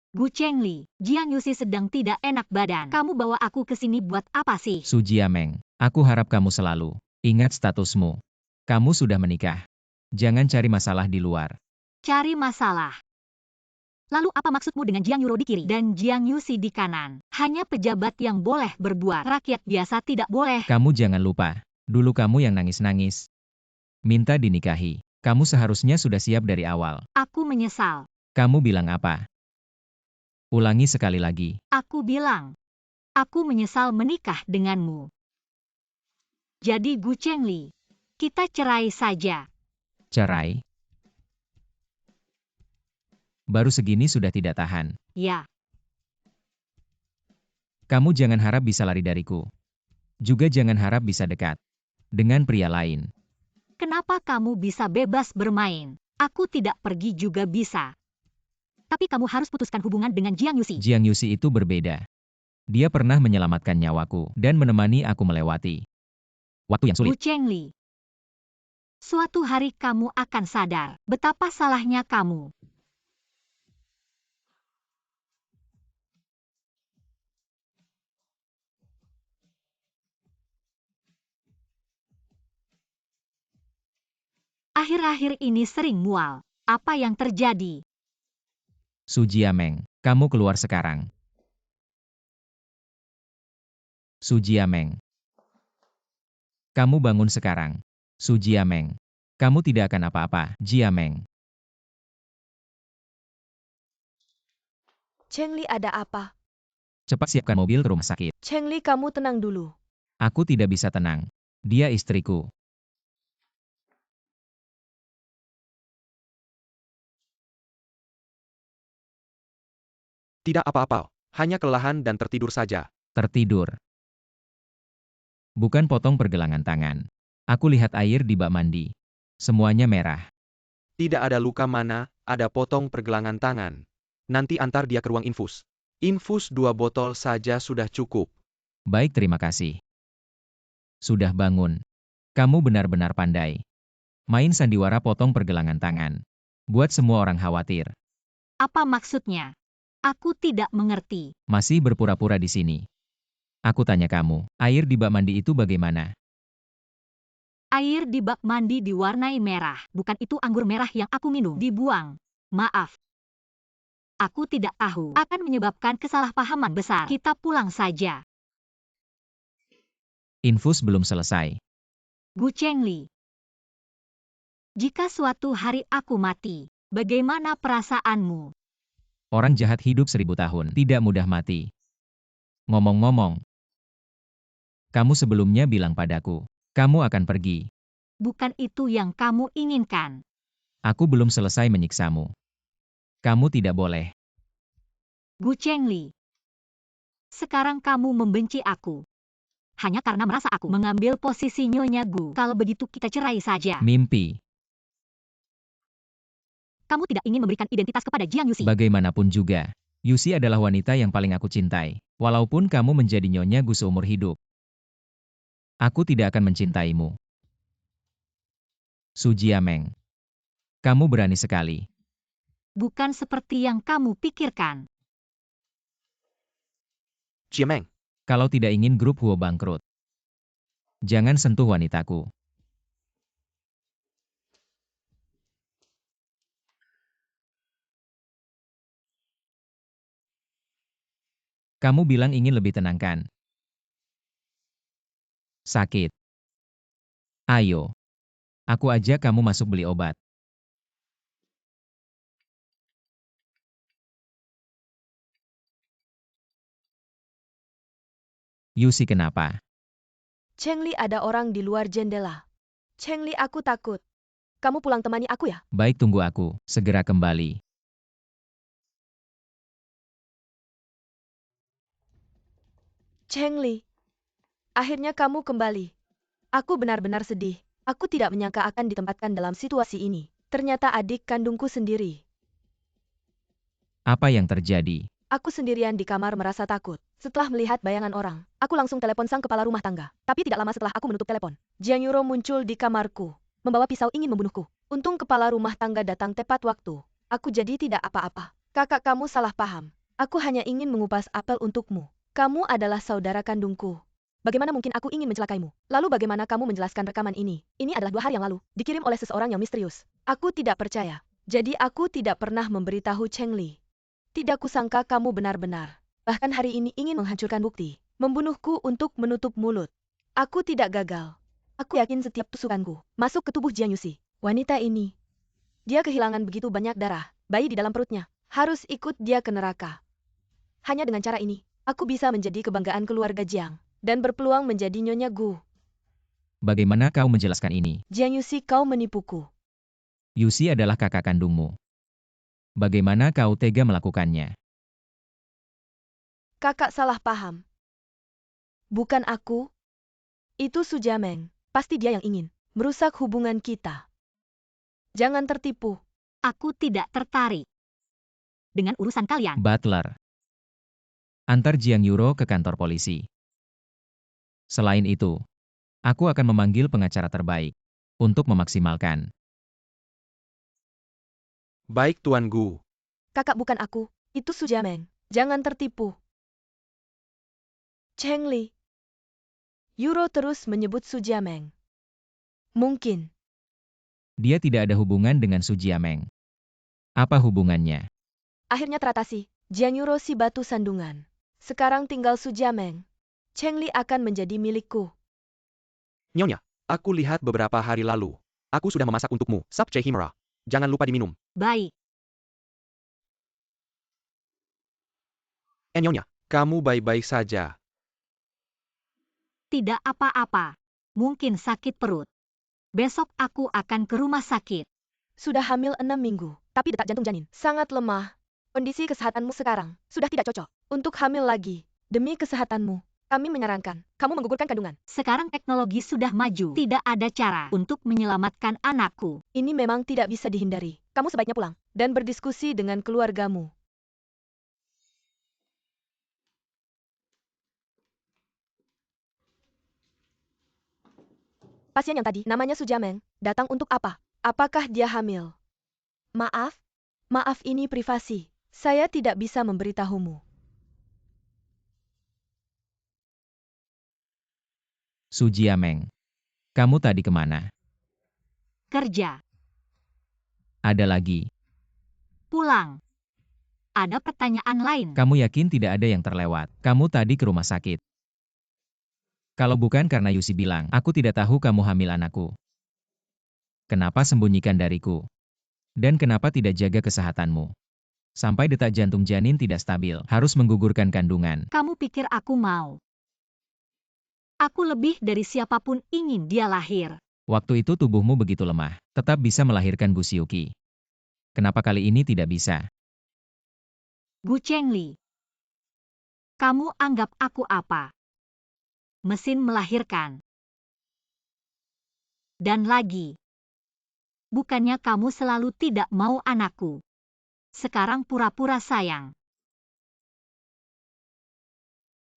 Gu Chengli, Jiang Yusi sedang tidak enak badan. Kamu bawa aku ke sini buat apa sih? Su Jiameng, aku harap kamu selalu ingat statusmu. Kamu sudah menikah. Jangan cari masalah di luar. Cari masalah. Lalu apa maksudmu dengan Jiang Yuro di kiri dan Jiang Yusi di kanan? Hanya pejabat yang boleh berbuat, rakyat biasa tidak boleh. Kamu jangan lupa, dulu kamu yang nangis-nangis. Minta dinikahi. Kamu seharusnya sudah siap dari awal. Aku menyesal. Kamu bilang apa? Ulangi sekali lagi. Aku bilang, aku menyesal menikah denganmu. Jadi Gu Chengli, kita cerai saja. Cerai? Baru segini sudah tidak tahan. Ya, Kamu jangan harap bisa lari dariku. Juga jangan harap bisa dekat dengan pria lain. kenapa kamu bisa bebas bermain? Aku tidak pergi juga bisa. Tapi kamu harus putuskan hubungan dengan Jiang Yusi. Jiang Yusi itu berbeda. Dia pernah menyelamatkan nyawaku dan menemani aku melewati waktu yang Gu sulit. Chengli, suatu hari kamu akan sadar betapa salahnya kamu. Akhir-akhir ini sering mual. Apa yang terjadi? Su Jiameng, kamu keluar sekarang. Su Jiameng, kamu bangun sekarang. Su Jiameng, kamu tidak akan apa-apa. Jiameng, Chengli, ada apa? cepat siapkan mobil ke rumah sakit. Chengli, kamu tenang dulu. Aku tidak bisa tenang. Dia istriku. Tidak apa-apa, hanya kelelahan dan tertidur saja. Tertidur. Bukan potong pergelangan tangan. Aku lihat air di bak mandi. Semuanya merah. Tidak ada luka mana, ada potong pergelangan tangan. Nanti antar dia ke ruang infus. Infus 2 botol saja sudah cukup. Baik, terima kasih. Sudah bangun. Kamu benar-benar pandai. Main sandiwara potong pergelangan tangan. Buat semua orang khawatir. Apa maksudnya? Aku tidak mengerti. Masih berpura-pura di sini. Aku tanya kamu, air di bak mandi itu bagaimana? Air di bak mandi diwarnai merah. Bukan itu anggur merah yang aku minum. Dibuang. Maaf. Aku tidak tahu. Akan menyebabkan kesalahpahaman besar. Kita pulang saja. Infus belum selesai. Gu Chengli. Jika suatu hari aku mati, bagaimana perasaanmu? Orang jahat hidup 1000 tahun, tidak mudah mati. Ngomong-ngomong, kamu sebelumnya bilang padaku, kamu akan pergi. Bukan itu yang kamu inginkan. Aku belum selesai menyiksamu. Kamu tidak boleh. Gu Chengli. Sekarang kamu membenci aku. Hanya karena merasa aku mengambil posisi Nyonya Gu. Kalau begitu kita cerai saja. Mimpi. Kamu tidak ingin memberikan identitas kepada Jiang Yusi. Bagaimanapun juga, Yusi adalah wanita yang paling aku cintai. Walaupun kamu menjadi Nyonya Gu seumur hidup. Aku tidak akan mencintaimu. Su Jiameng. Kamu berani sekali. Bukan seperti yang kamu pikirkan. Jiameng, Kalau tidak ingin grup Huo bangkrut, jangan sentuh wanitaku. Kamu bilang ingin lebih tenang kan? Sakit. Ayo. Aku ajak kamu masuk beli obat. Yusi kenapa? Chengli, ada orang di luar jendela. Chengli, aku takut. Kamu pulang temani aku ya? Baik, tunggu aku. Segera kembali. Chengli. Akhirnya kamu kembali. Aku benar-benar sedih. Aku tidak menyangka akan ditempatkan dalam situasi ini. Ternyata adik kandungku sendiri. Apa yang terjadi? Aku sendirian di kamar merasa takut. Setelah melihat bayangan orang, aku langsung telepon sang kepala rumah tangga. Tapi tidak lama setelah aku menutup telepon, Jiang Yuro muncul di kamarku, membawa pisau ingin membunuhku. Untung kepala rumah tangga datang tepat waktu. Aku jadi tidak apa-apa. Kakak, kamu salah paham. Aku hanya ingin mengupas apel untukmu. Kamu adalah saudara kandungku. Bagaimana mungkin aku ingin mencelakaimu? Lalu bagaimana kamu menjelaskan rekaman ini? Ini adalah 2 hari yang lalu, dikirim oleh seseorang yang misterius. Aku tidak percaya. Jadi aku tidak pernah memberitahu Cheng Li. Tidak kusangka kamu benar-benar. Bahkan hari ini ingin menghancurkan bukti. Membunuhku untuk menutup mulut. Aku tidak gagal. Aku yakin setiap tusukanku masuk ke tubuh Jiang Yuxi. Wanita ini. Dia kehilangan begitu banyak darah. Bayi di dalam perutnya. Harus ikut dia ke neraka. Hanya dengan cara ini, aku bisa menjadi kebanggaan keluarga Jiang. Dan berpeluang menjadi Nyonya Gu. Bagaimana kau menjelaskan ini? Jiang Yuxi, kau menipuku. Yuxi adalah kakak kandungmu. Bagaimana kau tega melakukannya? Kakak salah paham. Bukan aku. Itu Su Jiameng. Pasti dia yang ingin merusak hubungan kita. Jangan tertipu. Aku tidak tertarik dengan urusan kalian. Butler. Antar Jiang Yuro ke kantor polisi. Selain itu, aku akan memanggil pengacara terbaik untuk memaksimalkan. Baik Tuan Gu. Kakak, bukan aku. Itu Su Jiameng. Jangan tertipu. Cheng Li. Yuro terus menyebut Su Jiameng. Mungkin. Dia tidak ada hubungan dengan Su Jiameng. Apa hubungannya? Akhirnya teratasi. Jiang Yuro si batu sandungan. Sekarang tinggal Su Jiameng. Cheng Li akan menjadi milikku. Nyonya, aku lihat beberapa hari lalu. Aku sudah memasak untukmu, Sap Che Himra. Jangan lupa diminum. Baik, Nyonya, kamu baik-baik saja. tidak apa-apa. Mungkin sakit perut. Besok aku akan ke rumah sakit. Sudah hamil 6 minggu, tapi detak jantung janin sangat lemah. Kondisi kesehatanmu sekarang sudah tidak cocok untuk hamil lagi. Demi kesehatanmu, kami menyarankan kamu menggugurkan kandungan. Sekarang teknologi sudah maju. Tidak ada cara untuk menyelamatkan anakku. Ini memang tidak bisa dihindari. Kamu sebaiknya pulang dan berdiskusi dengan keluargamu. Pasien yang tadi, namanya Su Jiameng, datang untuk apa? Apakah dia hamil? Maaf? Maaf, ini privasi. Saya tidak bisa memberitahumu. Su Jiameng. Kamu tadi kemana? Kerja, Ada lagi. pulang. Ada pertanyaan lain. Kamu yakin tidak ada yang terlewat? Kamu tadi ke rumah sakit. Kalau bukan karena Yusi bilang, aku tidak tahu kamu hamil anakku. Kenapa sembunyikan dariku? Dan kenapa tidak jaga kesehatanmu? Sampai detak jantung janin tidak stabil, harus menggugurkan kandungan. Kamu pikir aku mau? Aku lebih dari siapapun ingin dia lahir. Waktu itu tubuhmu begitu lemah, tetap bisa melahirkan Gu Xiuqi. Kenapa kali ini tidak bisa? Gu Chengli. Kamu anggap aku apa? Mesin melahirkan. Dan lagi. Bukannya kamu selalu tidak mau anakku. Sekarang pura-pura sayang.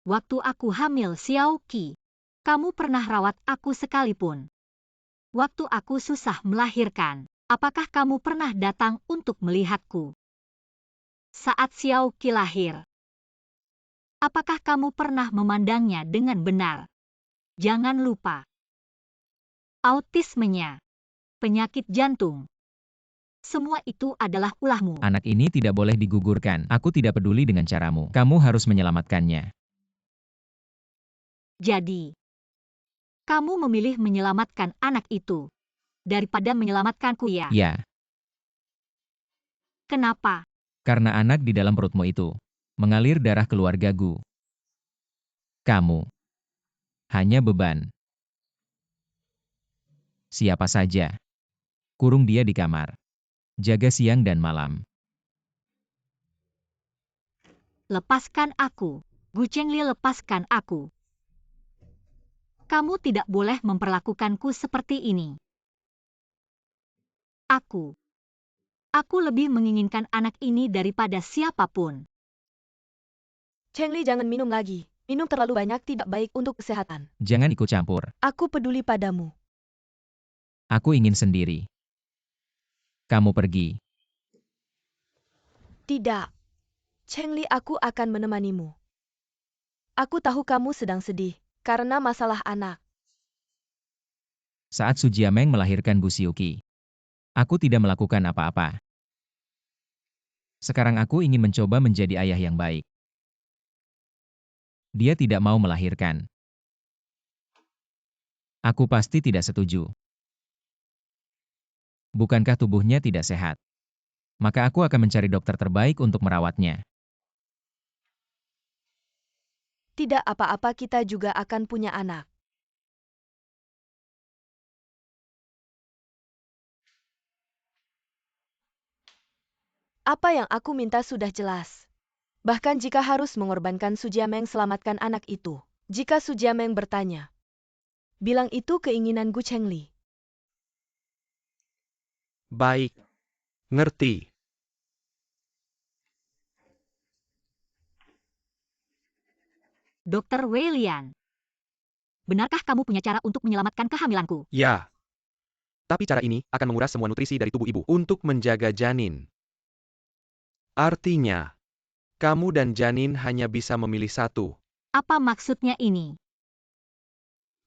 Waktu aku hamil Xiao Qi, kamu pernah rawat aku sekalipun. Waktu aku susah melahirkan, apakah kamu pernah datang untuk melihatku? Saat Xiao Qi lahir, apakah kamu pernah memandangnya dengan benar? Jangan lupa. Autismenya, penyakit jantung. Semua itu adalah ulahmu. Anak ini tidak boleh digugurkan. Aku tidak peduli dengan caramu. Kamu harus menyelamatkannya. Jadi, kamu memilih menyelamatkan anak itu daripada menyelamatkanku ya? Ya, Kenapa? karena anak di dalam perutmu itu mengalir darah keluarga Gu. Kamu hanya beban. Siapa saja. Kurung dia di kamar. Jaga siang dan malam. Lepaskan aku. Gu Chengli, lepaskan aku. Kamu tidak boleh memperlakukanku seperti ini. Aku Aku lebih menginginkan anak ini daripada siapapun. Chengli, jangan minum lagi. Minum terlalu banyak tidak baik untuk kesehatan. Jangan ikut campur. Aku peduli padamu. Aku ingin sendiri. Kamu pergi. Tidak. Chengli, aku akan menemanimu. Aku tahu kamu sedang sedih karena masalah anak. Saat Su Jiameng melahirkan Bu Xiuqi, aku tidak melakukan apa-apa. Sekarang aku ingin mencoba menjadi ayah yang baik. Dia tidak mau melahirkan. Aku pasti tidak setuju. Bukankah tubuhnya tidak sehat? Maka aku akan mencari dokter terbaik untuk merawatnya. Tidak apa-apa, kita juga akan punya anak. Apa yang aku minta sudah jelas. Bahkan jika harus mengorbankan Su Jiameng selamatkan anak itu. Jika Su Jiameng bertanya, bilang itu keinginan Gu Chengli. Baik. Ngerti. Dokter Wei Lian. Benarkah kamu punya cara untuk menyelamatkan kehamilanku? Ya. Tapi cara ini akan menguras semua nutrisi dari tubuh ibu untuk menjaga janin. Artinya, kamu dan janin hanya bisa memilih satu. Apa maksudnya ini?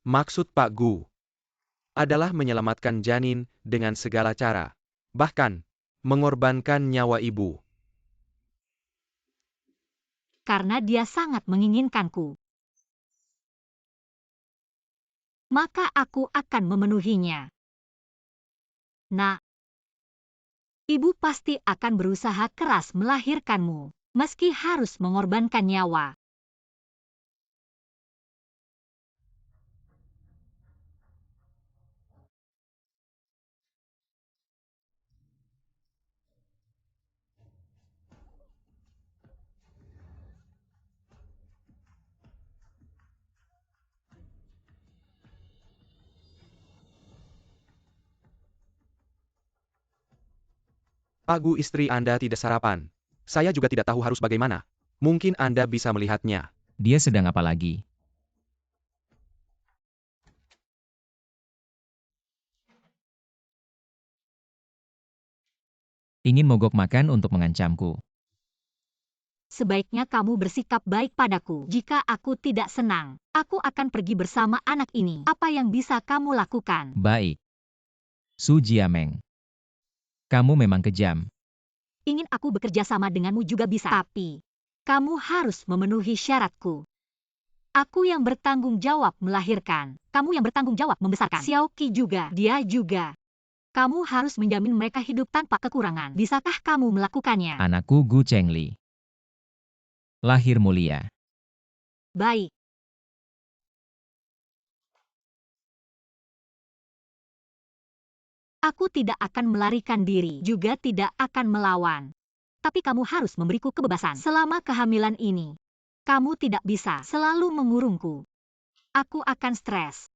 Maksud Pak Gu adalah menyelamatkan janin dengan segala cara. Bahkan, mengorbankan nyawa ibu. Karena dia sangat menginginkanku. Maka aku akan memenuhinya. Nak, ibu pasti akan berusaha keras melahirkanmu, meski harus mengorbankan nyawa. Pak Gu, istri Anda tidak sarapan. Saya juga tidak tahu harus bagaimana. Mungkin Anda bisa melihatnya. Dia sedang apa lagi? Ingin mogok makan untuk mengancamku. Sebaiknya kamu bersikap baik padaku. Jika aku tidak senang, aku akan pergi bersama anak ini. Apa yang bisa kamu lakukan? Baik. Su Jiameng. Kamu memang kejam. Ingin aku bekerja sama denganmu juga bisa. Tapi, kamu harus memenuhi syaratku. Aku yang bertanggung jawab melahirkan. Kamu yang bertanggung jawab membesarkan. Xiaoqi juga. Dia juga. Kamu harus menjamin mereka hidup tanpa kekurangan. Bisakah kamu melakukannya? Anakku Gu Chengli. Lahir mulia. Baik. Aku tidak akan melarikan diri, juga tidak akan melawan. Tapi kamu harus memberiku kebebasan selama kehamilan ini. Kamu tidak bisa selalu mengurungku. Aku akan stres.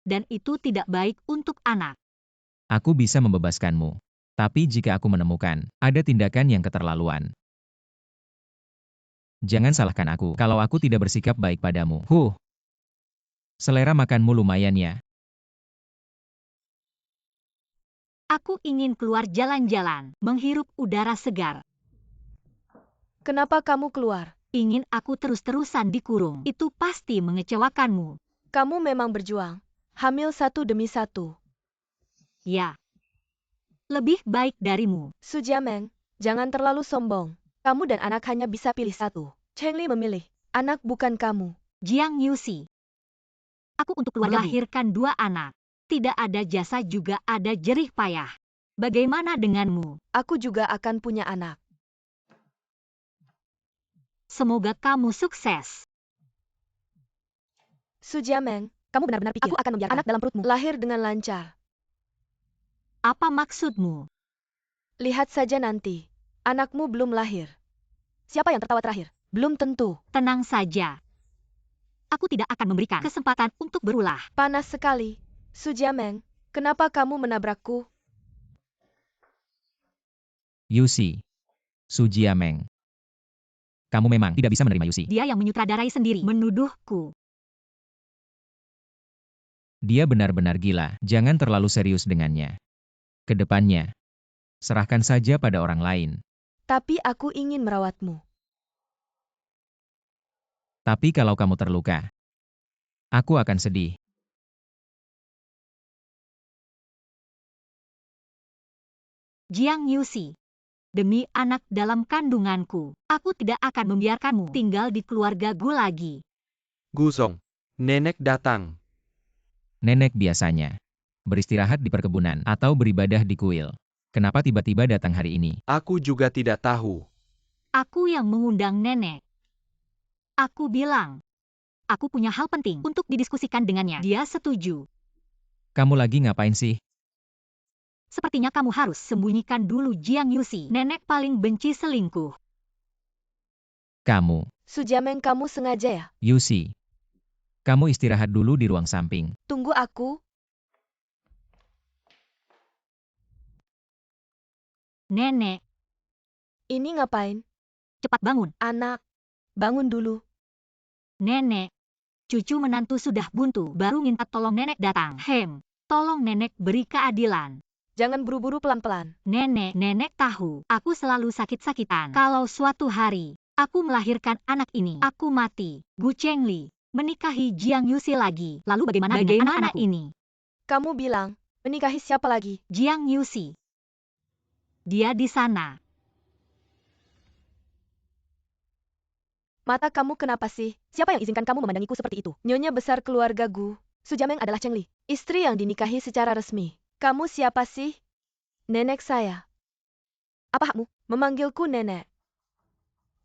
Dan itu tidak baik untuk anak. Aku bisa membebaskanmu. Tapi jika aku menemukan ada tindakan yang keterlaluan, jangan salahkan aku kalau aku tidak bersikap baik padamu. Selera makanmu lumayan ya. Aku ingin keluar jalan-jalan, menghirup udara segar. Kenapa kamu keluar? Ingin aku terus-terusan dikurung. Itu pasti mengecewakanmu. Kamu memang berjuang. Hamil satu demi satu. Ya. Lebih baik darimu. Su Jiameng, jangan terlalu sombong. Kamu dan anak hanya bisa pilih satu. Chengli memilih. Anak bukan kamu. Jiang Yusi. Aku untuk keluarga melahirkan 2 anak. Tidak ada jasa juga ada jerih payah. Bagaimana denganmu? Aku juga akan punya anak. Semoga kamu sukses. Su Jiameng, kamu benar-benar pikir aku akan membiarkan anak dalam perutmu lahir dengan lancar. Apa maksudmu? Lihat saja nanti. Anakmu belum lahir. Siapa yang tertawa terakhir? Belum tentu. Tenang saja. Aku tidak akan memberikan kesempatan untuk berulah. Panas sekali. Su Jiameng, kenapa kamu menabrakku? Yusi. Su Jiameng. Kamu memang tidak bisa menerima Yusi. Dia yang menyutradarai sendiri, menuduhku. Dia benar-benar gila. Jangan terlalu serius dengannya. Kedepannya, serahkan saja pada orang lain. Tapi aku ingin merawatmu. Tapi kalau kamu terluka, aku akan sedih. Jiang Yusi. Demi anak dalam kandunganku, aku tidak akan membiarkanmu tinggal di keluargaku lagi. Guzong. Nenek datang. Nenek biasanya beristirahat di perkebunan atau beribadah di kuil. Kenapa tiba-tiba datang hari ini? Aku juga tidak tahu. Aku yang mengundang nenek. Aku bilang, aku punya hal penting untuk didiskusikan dengannya. Dia setuju. Kamu lagi ngapain sih? Sepertinya kamu harus sembunyikan dulu Jiang Yusi. Nenek paling benci selingkuh. Kamu, Su Jiameng, kamu sengaja ya? Yusi. Kamu istirahat dulu di ruang samping. Tunggu aku. Nenek, Ini ngapain? cepat bangun. Anak, bangun dulu. Nenek, cucu menantu sudah buntu, baru minta tolong nenek datang. Tolong nenek beri keadilan. Jangan buru-buru, pelan-pelan. Nenek tahu, aku selalu sakit-sakitan. Kalau suatu hari, aku melahirkan anak ini, aku mati. Gu Chengli, menikahi Jiang Yusi lagi. Lalu bagaimana dengan anak ini? Kamu bilang, menikahi siapa lagi? Jiang Yusi. Dia di sana. Mata kamu kenapa sih? Siapa yang izinkan kamu memandangiku seperti itu? Nyonya besar keluarga Gu, Su Jiameng adalah Cheng Li, istri yang dinikahi secara resmi. Kamu siapa sih? Nenek saya. Apa hakmu memanggilku nenek?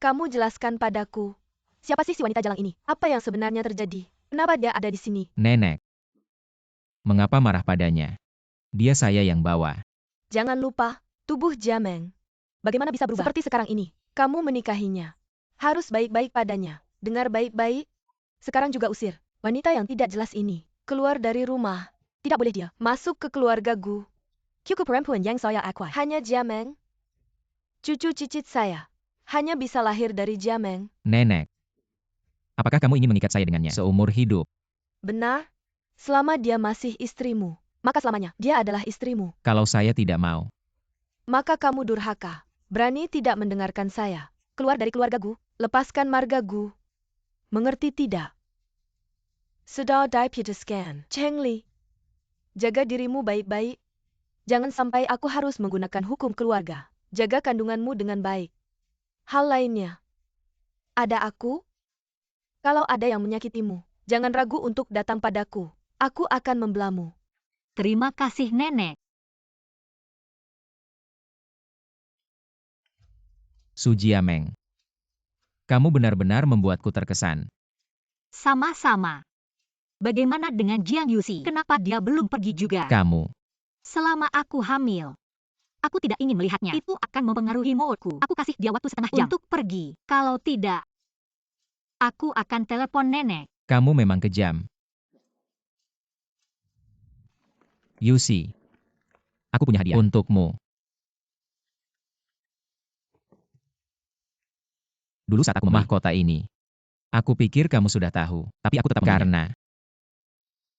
Kamu jelaskan padaku. Siapa sih si wanita jalang ini? Apa yang sebenarnya terjadi? Kenapa dia ada di sini? Nenek. Mengapa marah padanya? Dia saya yang bawa. Jangan lupa, tubuh Jiameng. Bagaimana bisa berubah seperti sekarang ini? Kamu menikahinya. Harus baik-baik padanya. Dengar baik-baik. Sekarang juga usir wanita yang tidak jelas ini keluar dari rumah. Tidak boleh dia masuk ke keluarga Gu. Kyuku perempuan yang saya akwai. Hanya Jiameng. Cucu cicit saya. Hanya bisa lahir dari Jiameng. Nenek. Apakah kamu ingin mengikat saya dengannya seumur hidup? Benar? Selama dia masih istrimu, maka selamanya dia adalah istrimu. Kalau saya tidak mau. Maka kamu durhaka. Berani tidak mendengarkan saya. Keluar dari keluarga Gu. Lepaskan marga Gu. Mengerti tidak? Sudah die Peter Scan. Cheng Li. Jaga dirimu baik-baik. Jangan sampai aku harus menggunakan hukum keluarga. Jaga kandunganmu dengan baik. Hal lainnya. Ada aku? Kalau ada yang menyakitimu, jangan ragu untuk datang padaku. Aku akan membelamu. Terima kasih nenek. Su Jiameng. Kamu benar-benar membuatku terkesan. Sama-sama. Bagaimana dengan Jiang Yusi? Kenapa dia belum pergi juga? Kamu. Selama aku hamil, aku tidak ingin melihatnya. Itu akan mempengaruhi moodku. Aku kasih dia waktu setengah jam untuk pergi. Kalau tidak, aku akan telepon nenek. Kamu memang kejam. Yusi. Aku punya hadiah untukmu. Dulu saat aku mahkota ini, aku pikir kamu sudah tahu, tapi aku tetap karena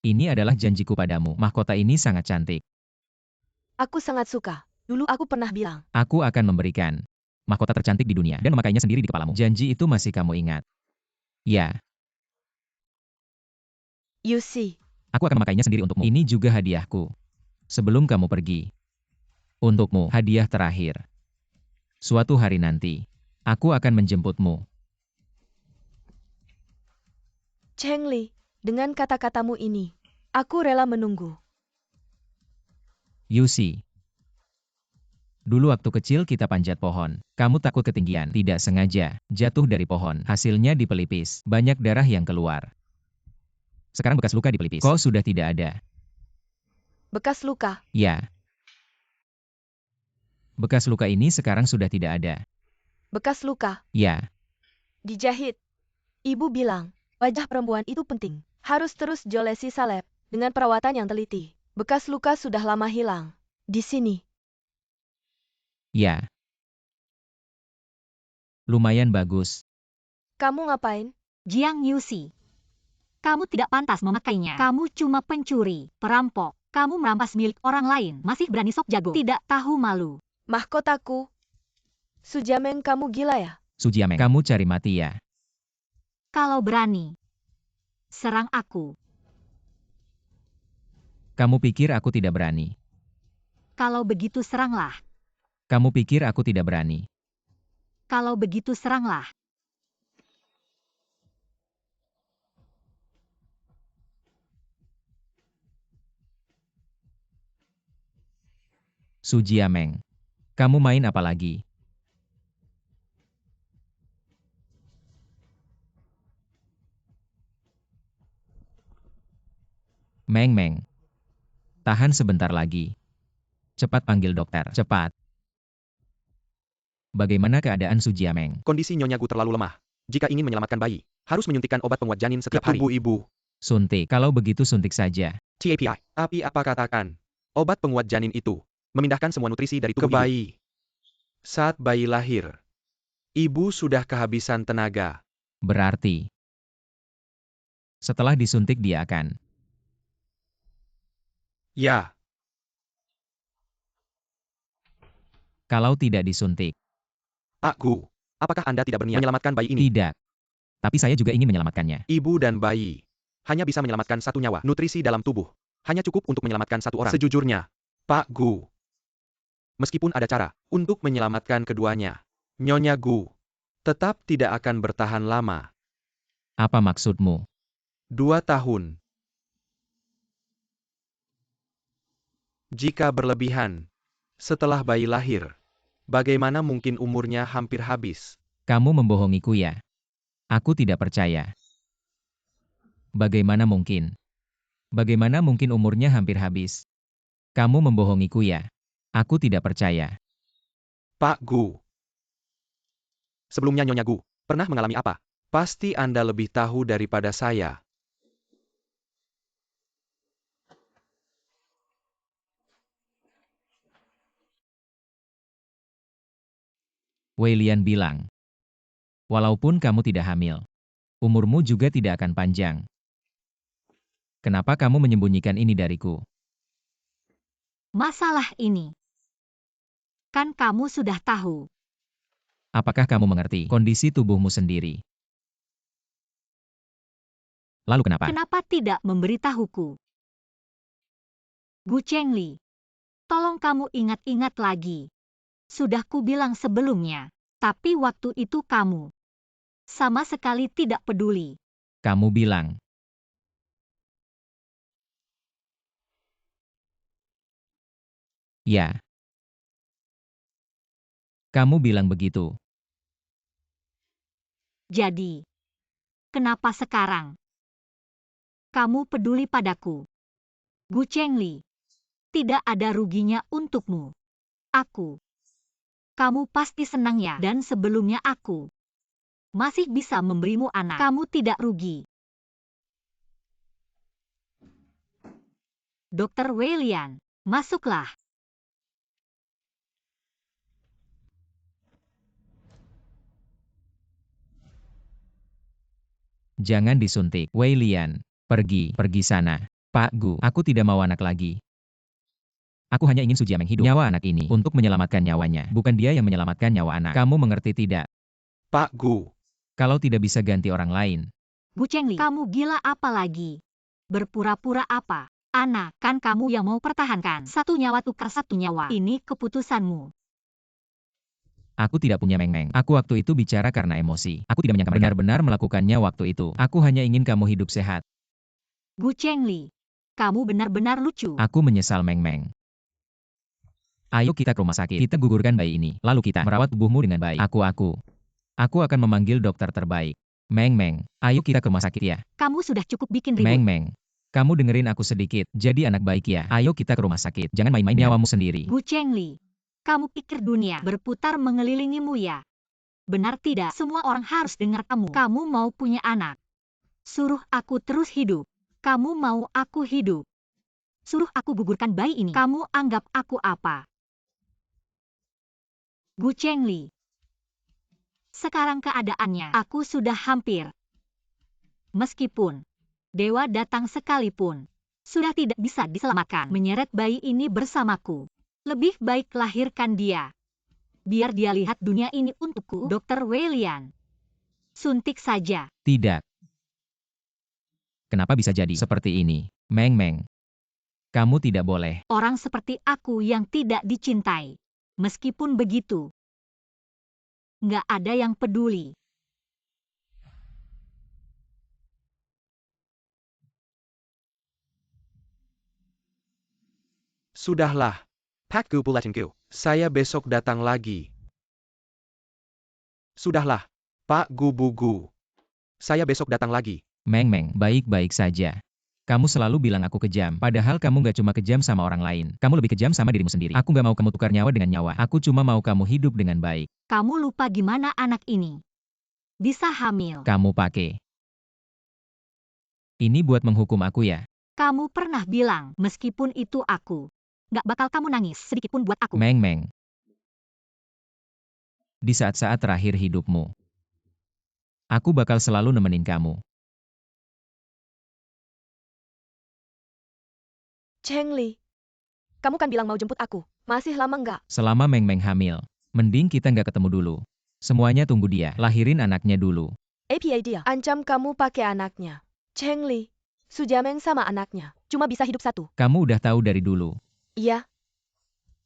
ini adalah janjiku padamu. Mahkota ini sangat cantik. Aku sangat suka. Dulu aku pernah bilang. Aku akan memberikan mahkota tercantik di dunia dan memakainya sendiri di kepalamu. Janji itu masih kamu ingat? Ya. Yusi. Aku akan memakainya sendiri untukmu. Ini juga hadiahku. Sebelum kamu pergi. Untukmu, hadiah terakhir. Suatu hari nanti, aku akan menjemputmu. Cheng Li, dengan kata-katamu ini, aku rela menunggu. Yusi. Dulu waktu kecil kita panjat pohon. Kamu takut ketinggian. Tidak sengaja, jatuh dari pohon. Hasilnya di pelipis. Banyak darah yang keluar. Sekarang bekas luka di pelipis. Kok sudah tidak ada? Bekas luka. Ya. Bekas luka ini sekarang sudah tidak ada. Bekas luka. Ya. Dijahit. Ibu bilang, wajah perempuan itu penting. Harus terus jolesi salep, dengan perawatan yang teliti. Bekas luka sudah lama hilang. Di sini. Ya. Lumayan bagus. Kamu ngapain? Jiang Yusi. Kamu tidak pantas memakainya. Kamu cuma pencuri, perampok. Kamu merampas milik orang lain. Masih berani sok jago. Tidak tahu malu. Mahkotaku. Su Jiameng, kamu gila ya? Su Jiameng, kamu cari mati ya? Kalau berani, serang aku. Kamu pikir aku tidak berani? Kalau begitu seranglah. Kamu pikir aku tidak berani? Kalau begitu seranglah. Su Jiameng, kamu main apa lagi? Meng Meng, tahan sebentar lagi. Cepat panggil dokter, cepat. Bagaimana keadaan Su Jiameng? Kondisi Nyonya Gu terlalu lemah. Jika ingin menyelamatkan bayi, harus menyuntikkan obat penguat janin setiap hari. Tubuh ibu. Suntik, kalau begitu suntik saja. TAPI. Tapi apa katakan? Obat penguat janin itu memindahkan semua nutrisi dari tubuh bayi. Saat bayi lahir, ibu sudah kehabisan tenaga. Berarti, setelah disuntik dia akan. Ya, Kalau tidak disuntik, Pak Gu, apakah Anda tidak berniat menyelamatkan bayi ini? tidak. Tapi saya juga ingin menyelamatkannya. Ibu dan bayi hanya bisa menyelamatkan satu nyawa. Nutrisi dalam tubuh hanya cukup untuk menyelamatkan satu orang. Sejujurnya, Pak Gu, meskipun ada cara untuk menyelamatkan keduanya, Nyonya Gu tetap tidak akan bertahan lama. Apa maksudmu? 2 tahun. Jika berlebihan, setelah bayi lahir, bagaimana mungkin umurnya hampir habis? Kamu membohongiku ya? Aku tidak percaya. Bagaimana mungkin? Bagaimana mungkin umurnya hampir habis? Kamu membohongiku ya? Aku tidak percaya. Pak Gu. Sebelumnya Nyonya Gu pernah mengalami apa? Pasti Anda lebih tahu daripada saya. Wei Lian bilang, walaupun kamu tidak hamil, umurmu juga tidak akan panjang. Kenapa kamu menyembunyikan ini dariku? Masalah ini. Kan kamu sudah tahu. Apakah kamu mengerti kondisi tubuhmu sendiri? Lalu kenapa? Kenapa tidak memberitahuku? Gu Chengli, tolong kamu ingat-ingat lagi. Sudah kubilang sebelumnya, tapi waktu itu kamu sama sekali tidak peduli. Kamu bilang, ya. Kamu bilang begitu. Jadi, kenapa sekarang kamu peduli padaku? Gu Chengli, tidak ada ruginya untukmu. Kamu pasti senang ya, dan sebelumnya aku masih bisa memberimu anak. Kamu tidak rugi. Dokter Wei Lian, masuklah. Jangan disuntik. Wei Lian, pergi sana. Pak Gu, aku tidak mau anak lagi. Aku hanya ingin Su Jiameng hidup. Nyawa anak ini untuk menyelamatkan nyawanya. Bukan dia yang menyelamatkan nyawa anak. Kamu mengerti tidak? Pak Gu. Kalau tidak bisa ganti orang lain. Gu Chengli, kamu gila apa lagi? Berpura-pura apa? Anak, kan kamu yang mau pertahankan. Satu nyawa tukar satu nyawa. Ini keputusanmu. Aku tidak punya meng-meng. Aku waktu itu bicara karena emosi. Aku tidak menyangka benar-benar melakukannya waktu itu. Aku hanya ingin kamu hidup sehat. Gu Chengli, kamu benar-benar lucu. Aku menyesal meng-meng. Ayo kita ke rumah sakit. Kita gugurkan bayi ini. Lalu kita merawat tubuhmu dengan baik. Aku akan memanggil dokter terbaik. Meng-meng, ayo kita ke rumah sakit ya. Kamu sudah cukup bikin ribut. Meng-meng, kamu dengerin aku sedikit. Jadi anak baik ya. Ayo kita ke rumah sakit. Jangan main-main nyawamu sendiri. Gu Chengli, kamu pikir dunia berputar mengelilingimu ya? Benar tidak? Semua orang harus dengar kamu. Kamu mau punya anak. Suruh aku terus hidup. Kamu mau aku hidup. Suruh aku gugurkan bayi ini. Kamu anggap aku apa? Gu Chengli, Sekarang keadaannya, aku sudah hampir. Meskipun dewa datang sekalipun, sudah tidak bisa diselamatkan. Menyeret bayi ini bersamaku. Lebih baik lahirkan dia. Biar dia lihat dunia ini untukku, Dr. Welian. Suntik saja. Tidak. Kenapa bisa jadi seperti ini? Meng Meng. Kamu tidak boleh. Orang seperti aku yang tidak dicintai. Meskipun begitu, nggak ada yang peduli. Sudahlah. Pakku bulatinku. Saya besok datang lagi. Sudahlah, Pak Gubugu. Saya besok datang lagi. Meng Meng, baik-baik saja. Kamu selalu bilang aku kejam, padahal kamu gak cuma kejam sama orang lain. Kamu lebih kejam sama dirimu sendiri. Aku gak mau kamu tukar nyawa dengan nyawa. Aku cuma mau kamu hidup dengan baik. Kamu lupa gimana anak ini bisa hamil. Kamu pakai ini buat menghukum aku ya? Kamu pernah bilang, meskipun itu aku, nggak bakal kamu nangis sedikit pun buat aku. Meng Meng. Di saat-saat terakhir hidupmu, aku bakal selalu nemenin kamu. Cheng Li, kamu kan bilang mau jemput aku. Masih lama nggak? Selama Meng Meng hamil, mending kita nggak ketemu dulu. Semuanya tunggu dia, lahirin anaknya dulu. APA dia. Ancam kamu pakai anaknya. Cheng Li, Sujameng sama anaknya. Cuma bisa hidup satu. Kamu udah tahu dari dulu. Iya.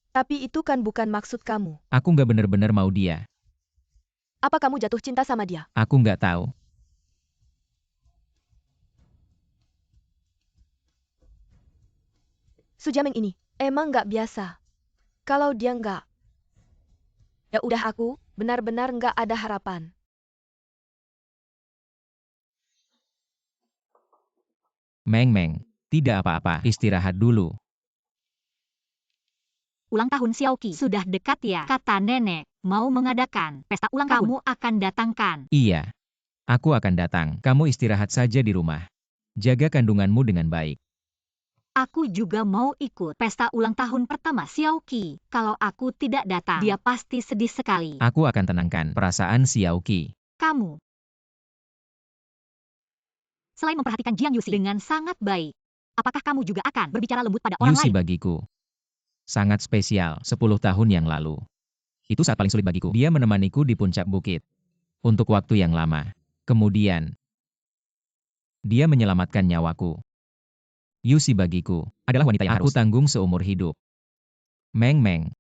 Tapi itu kan bukan maksud kamu. Aku nggak bener-bener mau dia. Apa kamu jatuh cinta sama dia? Aku nggak tahu. Sujameng ini emang nggak biasa. Kalau dia nggak, ya udah aku benar-benar nggak ada harapan. Meng Meng, tidak apa-apa, istirahat dulu. Ulang tahun Xiaoqi sudah dekat ya, kata nenek. Mau mengadakan pesta ulang tahun. Kamu akan datangkan. Iya, aku akan datang. Kamu istirahat saja di rumah. Jaga kandunganmu dengan baik. Aku juga mau ikut pesta ulang tahun pertama Xiaoqi. Kalau aku tidak datang, dia pasti sedih sekali. Aku akan tenangkan perasaan Xiaoqi. Kamu, selain memperhatikan Jiang Yuxi dengan sangat baik, apakah kamu juga akan berbicara lembut pada orang Yuxi lain? bagiku sangat spesial. 10 tahun yang lalu, itu saat paling sulit bagiku. Dia menemaniku di puncak bukit untuk waktu yang lama. Kemudian, dia menyelamatkan nyawaku. Yuxi bagiku adalah wanita yang aku tanggung seumur hidup. Meng Meng,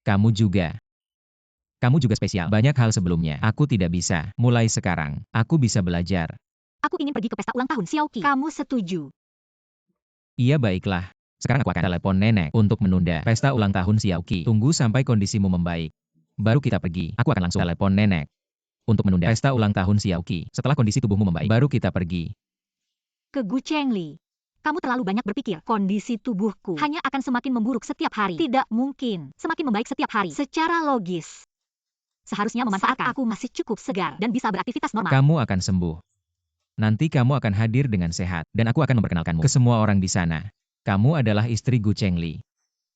kamu juga. Kamu juga spesial. Banyak hal sebelumnya aku tidak bisa. Mulai sekarang, aku bisa belajar. Aku ingin pergi ke pesta ulang tahun Xiaoqi. Kamu setuju? Iya baiklah. Sekarang aku akan telepon nenek untuk menunda pesta ulang tahun Xiaoqi. Tunggu sampai kondisimu membaik. Baru kita pergi. Aku akan langsung telepon nenek untuk menunda pesta ulang tahun Xiaoqi. Setelah kondisi tubuhmu membaik, baru kita pergi. Ke Gu Chengli. Kamu terlalu banyak berpikir. Kondisi tubuhku hanya akan semakin memburuk setiap hari. Tidak mungkin semakin membaik setiap hari. Secara logis, seharusnya memanfaatkan aku masih cukup segar dan bisa beraktivitas normal. Kamu akan sembuh. Nanti kamu akan hadir dengan sehat, dan aku akan memperkenalkanmu ke semua orang di sana. Kamu adalah istri Gu Chengli.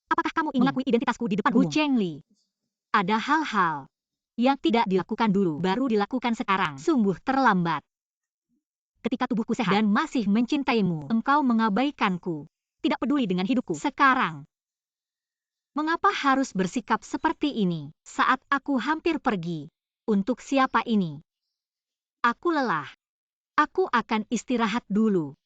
Apakah kamu ingin mengakui identitasku di depan Gu Chengli? Ada hal-hal yang tidak dilakukan dulu, baru dilakukan sekarang. Sungguh terlambat. Ketika tubuhku sehat dan masih mencintaimu, engkau mengabaikanku. Tidak peduli dengan hidupku. Sekarang, mengapa harus bersikap seperti ini saat aku hampir pergi? Untuk siapa ini? Aku lelah. Aku akan istirahat dulu.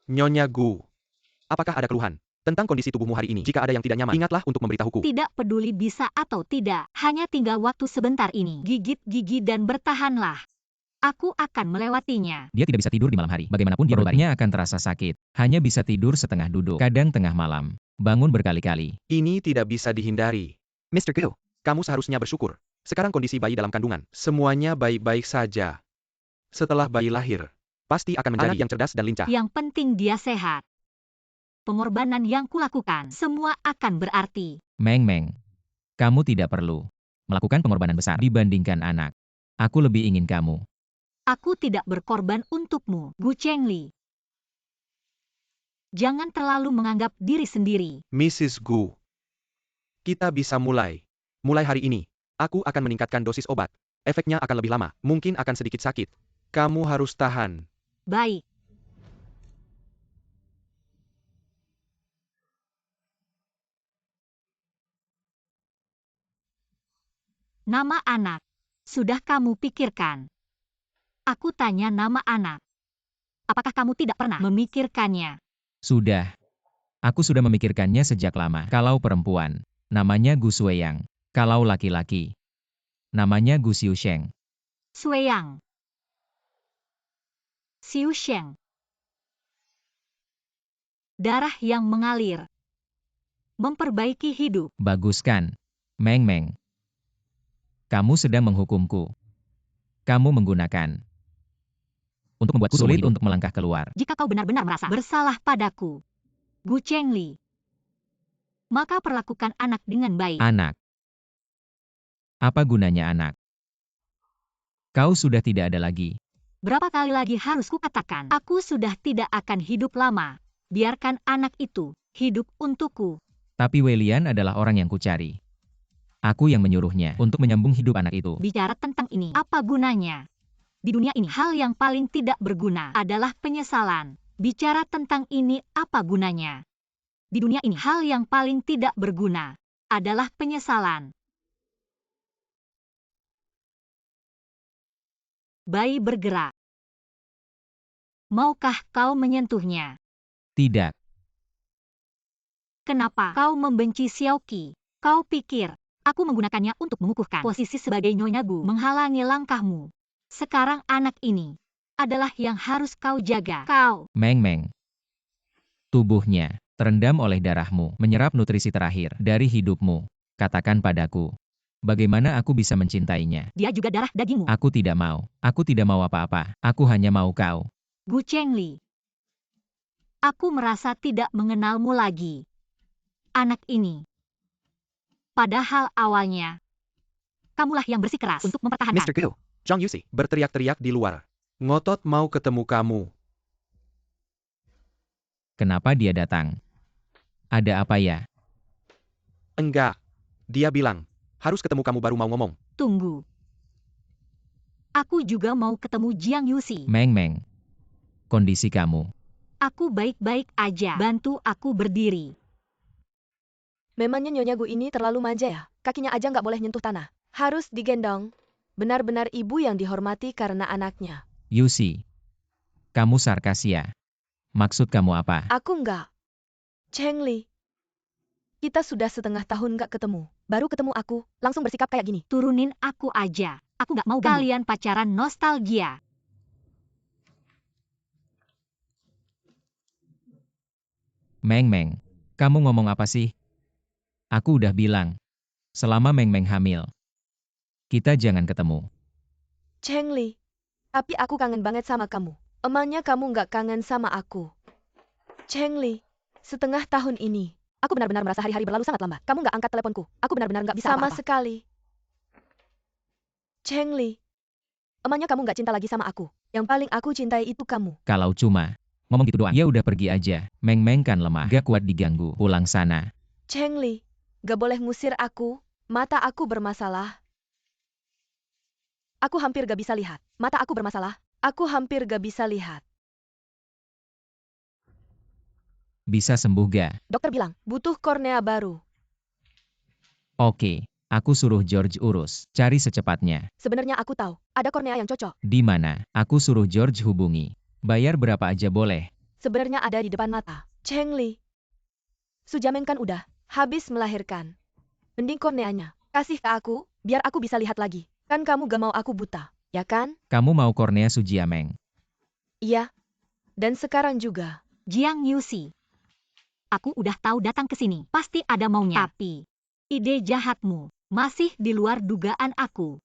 Nyonya Gu. Apakah ada keluhan tentang kondisi tubuhmu hari ini? Jika ada yang tidak nyaman, ingatlah untuk memberitahuku. Tidak peduli bisa atau tidak, hanya tinggal waktu sebentar ini. Gigit gigi dan bertahanlah. Aku akan melewatinya. Dia tidak bisa tidur di malam hari. Bagaimanapun dia berbaringnya akan terasa sakit. Hanya bisa tidur setengah duduk. Kadang tengah malam. Bangun berkali-kali. Ini tidak bisa dihindari. Mr. Gu, kamu seharusnya bersyukur. Sekarang kondisi bayi dalam kandungan, semuanya baik-baik saja. Setelah bayi lahir, pasti akan menjadi yang cerdas dan lincah. Yang penting dia sehat. Pengorbanan yang kulakukan, semua akan berarti. Meng Meng, kamu tidak perlu melakukan pengorbanan besar dibandingkan anak. Aku lebih ingin kamu. Aku tidak berkorban untukmu, Gu Chengli. Jangan terlalu menganggap diri sendiri. Mrs. Gu. Kita bisa mulai. Mulai hari ini, aku akan meningkatkan dosis obat. Efeknya akan lebih lama, mungkin akan sedikit sakit. Kamu harus tahan. Baik. Nama anak. Sudah kamu pikirkan? Aku tanya nama anak. Apakah kamu tidak pernah memikirkannya? Sudah. Aku sudah memikirkannya sejak lama. Kalau perempuan, namanya Gu Sueyang. Kalau laki-laki, namanya Gu Xiusheng. Sueyang. Xiusheng. Darah yang mengalir. Memperbaiki hidup. Bagus kan? Meng Meng. Kamu sedang menghukumku. Kamu menggunakan untuk membuatku sulit untuk melangkah keluar. Jika kau benar-benar merasa bersalah padaku, Gu Chengli, maka perlakukan anak dengan baik. Anak. Apa gunanya anak? Kau sudah tidak ada lagi. Berapa kali lagi harus kukatakan? Aku sudah tidak akan hidup lama. Biarkan anak itu hidup untukku. Tapi Wei-Lian adalah orang yang kucari. Aku yang menyuruhnya untuk menyambung hidup anak itu. Bicara tentang ini, apa gunanya? Di dunia ini, hal yang paling tidak berguna adalah penyesalan. Bicara tentang ini, apa gunanya? Di dunia ini, hal yang paling tidak berguna adalah penyesalan. Bayi bergerak. Maukah kau menyentuhnya? Tidak. Kenapa kau membenci Xiaoqi? Kau pikir aku menggunakannya untuk mengukuhkan posisi sebagai Nyonya Gu menghalangi langkahmu. Sekarang anak ini adalah yang harus kau jaga. Kau. Meng Meng. Tubuhnya terendam oleh darahmu, menyerap nutrisi terakhir dari hidupmu. Katakan padaku, bagaimana aku bisa mencintainya? Dia juga darah dagingmu. Aku tidak mau. Aku tidak mau apa-apa. Aku hanya mau kau. Gu Chengli. Aku merasa tidak mengenalmu lagi. Anak ini. Padahal awalnya, kamulah yang bersikeras untuk mempertahankan. Mr. Gu, Zhang Yusi berteriak-teriak di luar. Ngotot mau ketemu kamu. Kenapa dia datang? Ada apa ya? Enggak. Dia bilang, harus ketemu kamu baru mau ngomong. Tunggu. Aku juga mau ketemu Jiang Yusi. Meng Meng. Kondisi kamu. Aku baik-baik aja. Bantu aku berdiri. Memangnya Nyonya Gu ini terlalu manja ya? Kakinya aja nggak boleh nyentuh tanah. Harus digendong. Benar-benar ibu yang dihormati karena anaknya. Yusi. Kamu sarkas ya? Maksud kamu apa? Aku nggak. Chengli. Kita sudah setengah tahun nggak ketemu. Baru ketemu aku, langsung bersikap kayak gini. Turunin aku aja. Aku nggak mau kalian pacaran nostalgia. Meng Meng. Kamu ngomong apa sih? Aku udah bilang. Selama Meng Meng hamil, kita jangan ketemu. Chengli. Tapi aku kangen banget sama kamu. Emangnya kamu nggak kangen sama aku? Chengli. Setengah tahun ini, aku benar-benar merasa hari-hari berlalu sangat lambat. Kamu nggak angkat teleponku. Aku benar-benar nggak bisa sama sekali. Chengli. Emangnya kamu nggak cinta lagi sama aku? Yang paling aku cintai itu kamu. Kalau cuma ngomong gitu doang, ya udah pergi aja. Meng Meng kan lemah, gak kuat diganggu. Pulang sana. Chengli. Gak boleh ngusir aku. Mata aku bermasalah. Aku hampir gak bisa lihat. Mata aku bermasalah. Aku hampir gak bisa lihat. Bisa sembuh gak? Dokter bilang, butuh kornea baru. Oke, aku suruh George urus. Cari secepatnya. Sebenarnya aku tahu, ada kornea yang cocok. Di mana? Aku suruh George hubungi. Bayar berapa aja boleh? Sebenarnya ada di depan mata. Chengli. Sujamen kan udah habis melahirkan. Mending korneanya. Kasih ke aku, biar aku bisa lihat lagi. Kan kamu gak mau aku buta, ya kan? Kamu mau kornea Sujiameng? Iya. Dan sekarang juga. Jiang Yusi. Aku udah tahu datang ke sini. Pasti ada maunya. Tapi, ide jahatmu masih di luar dugaan aku.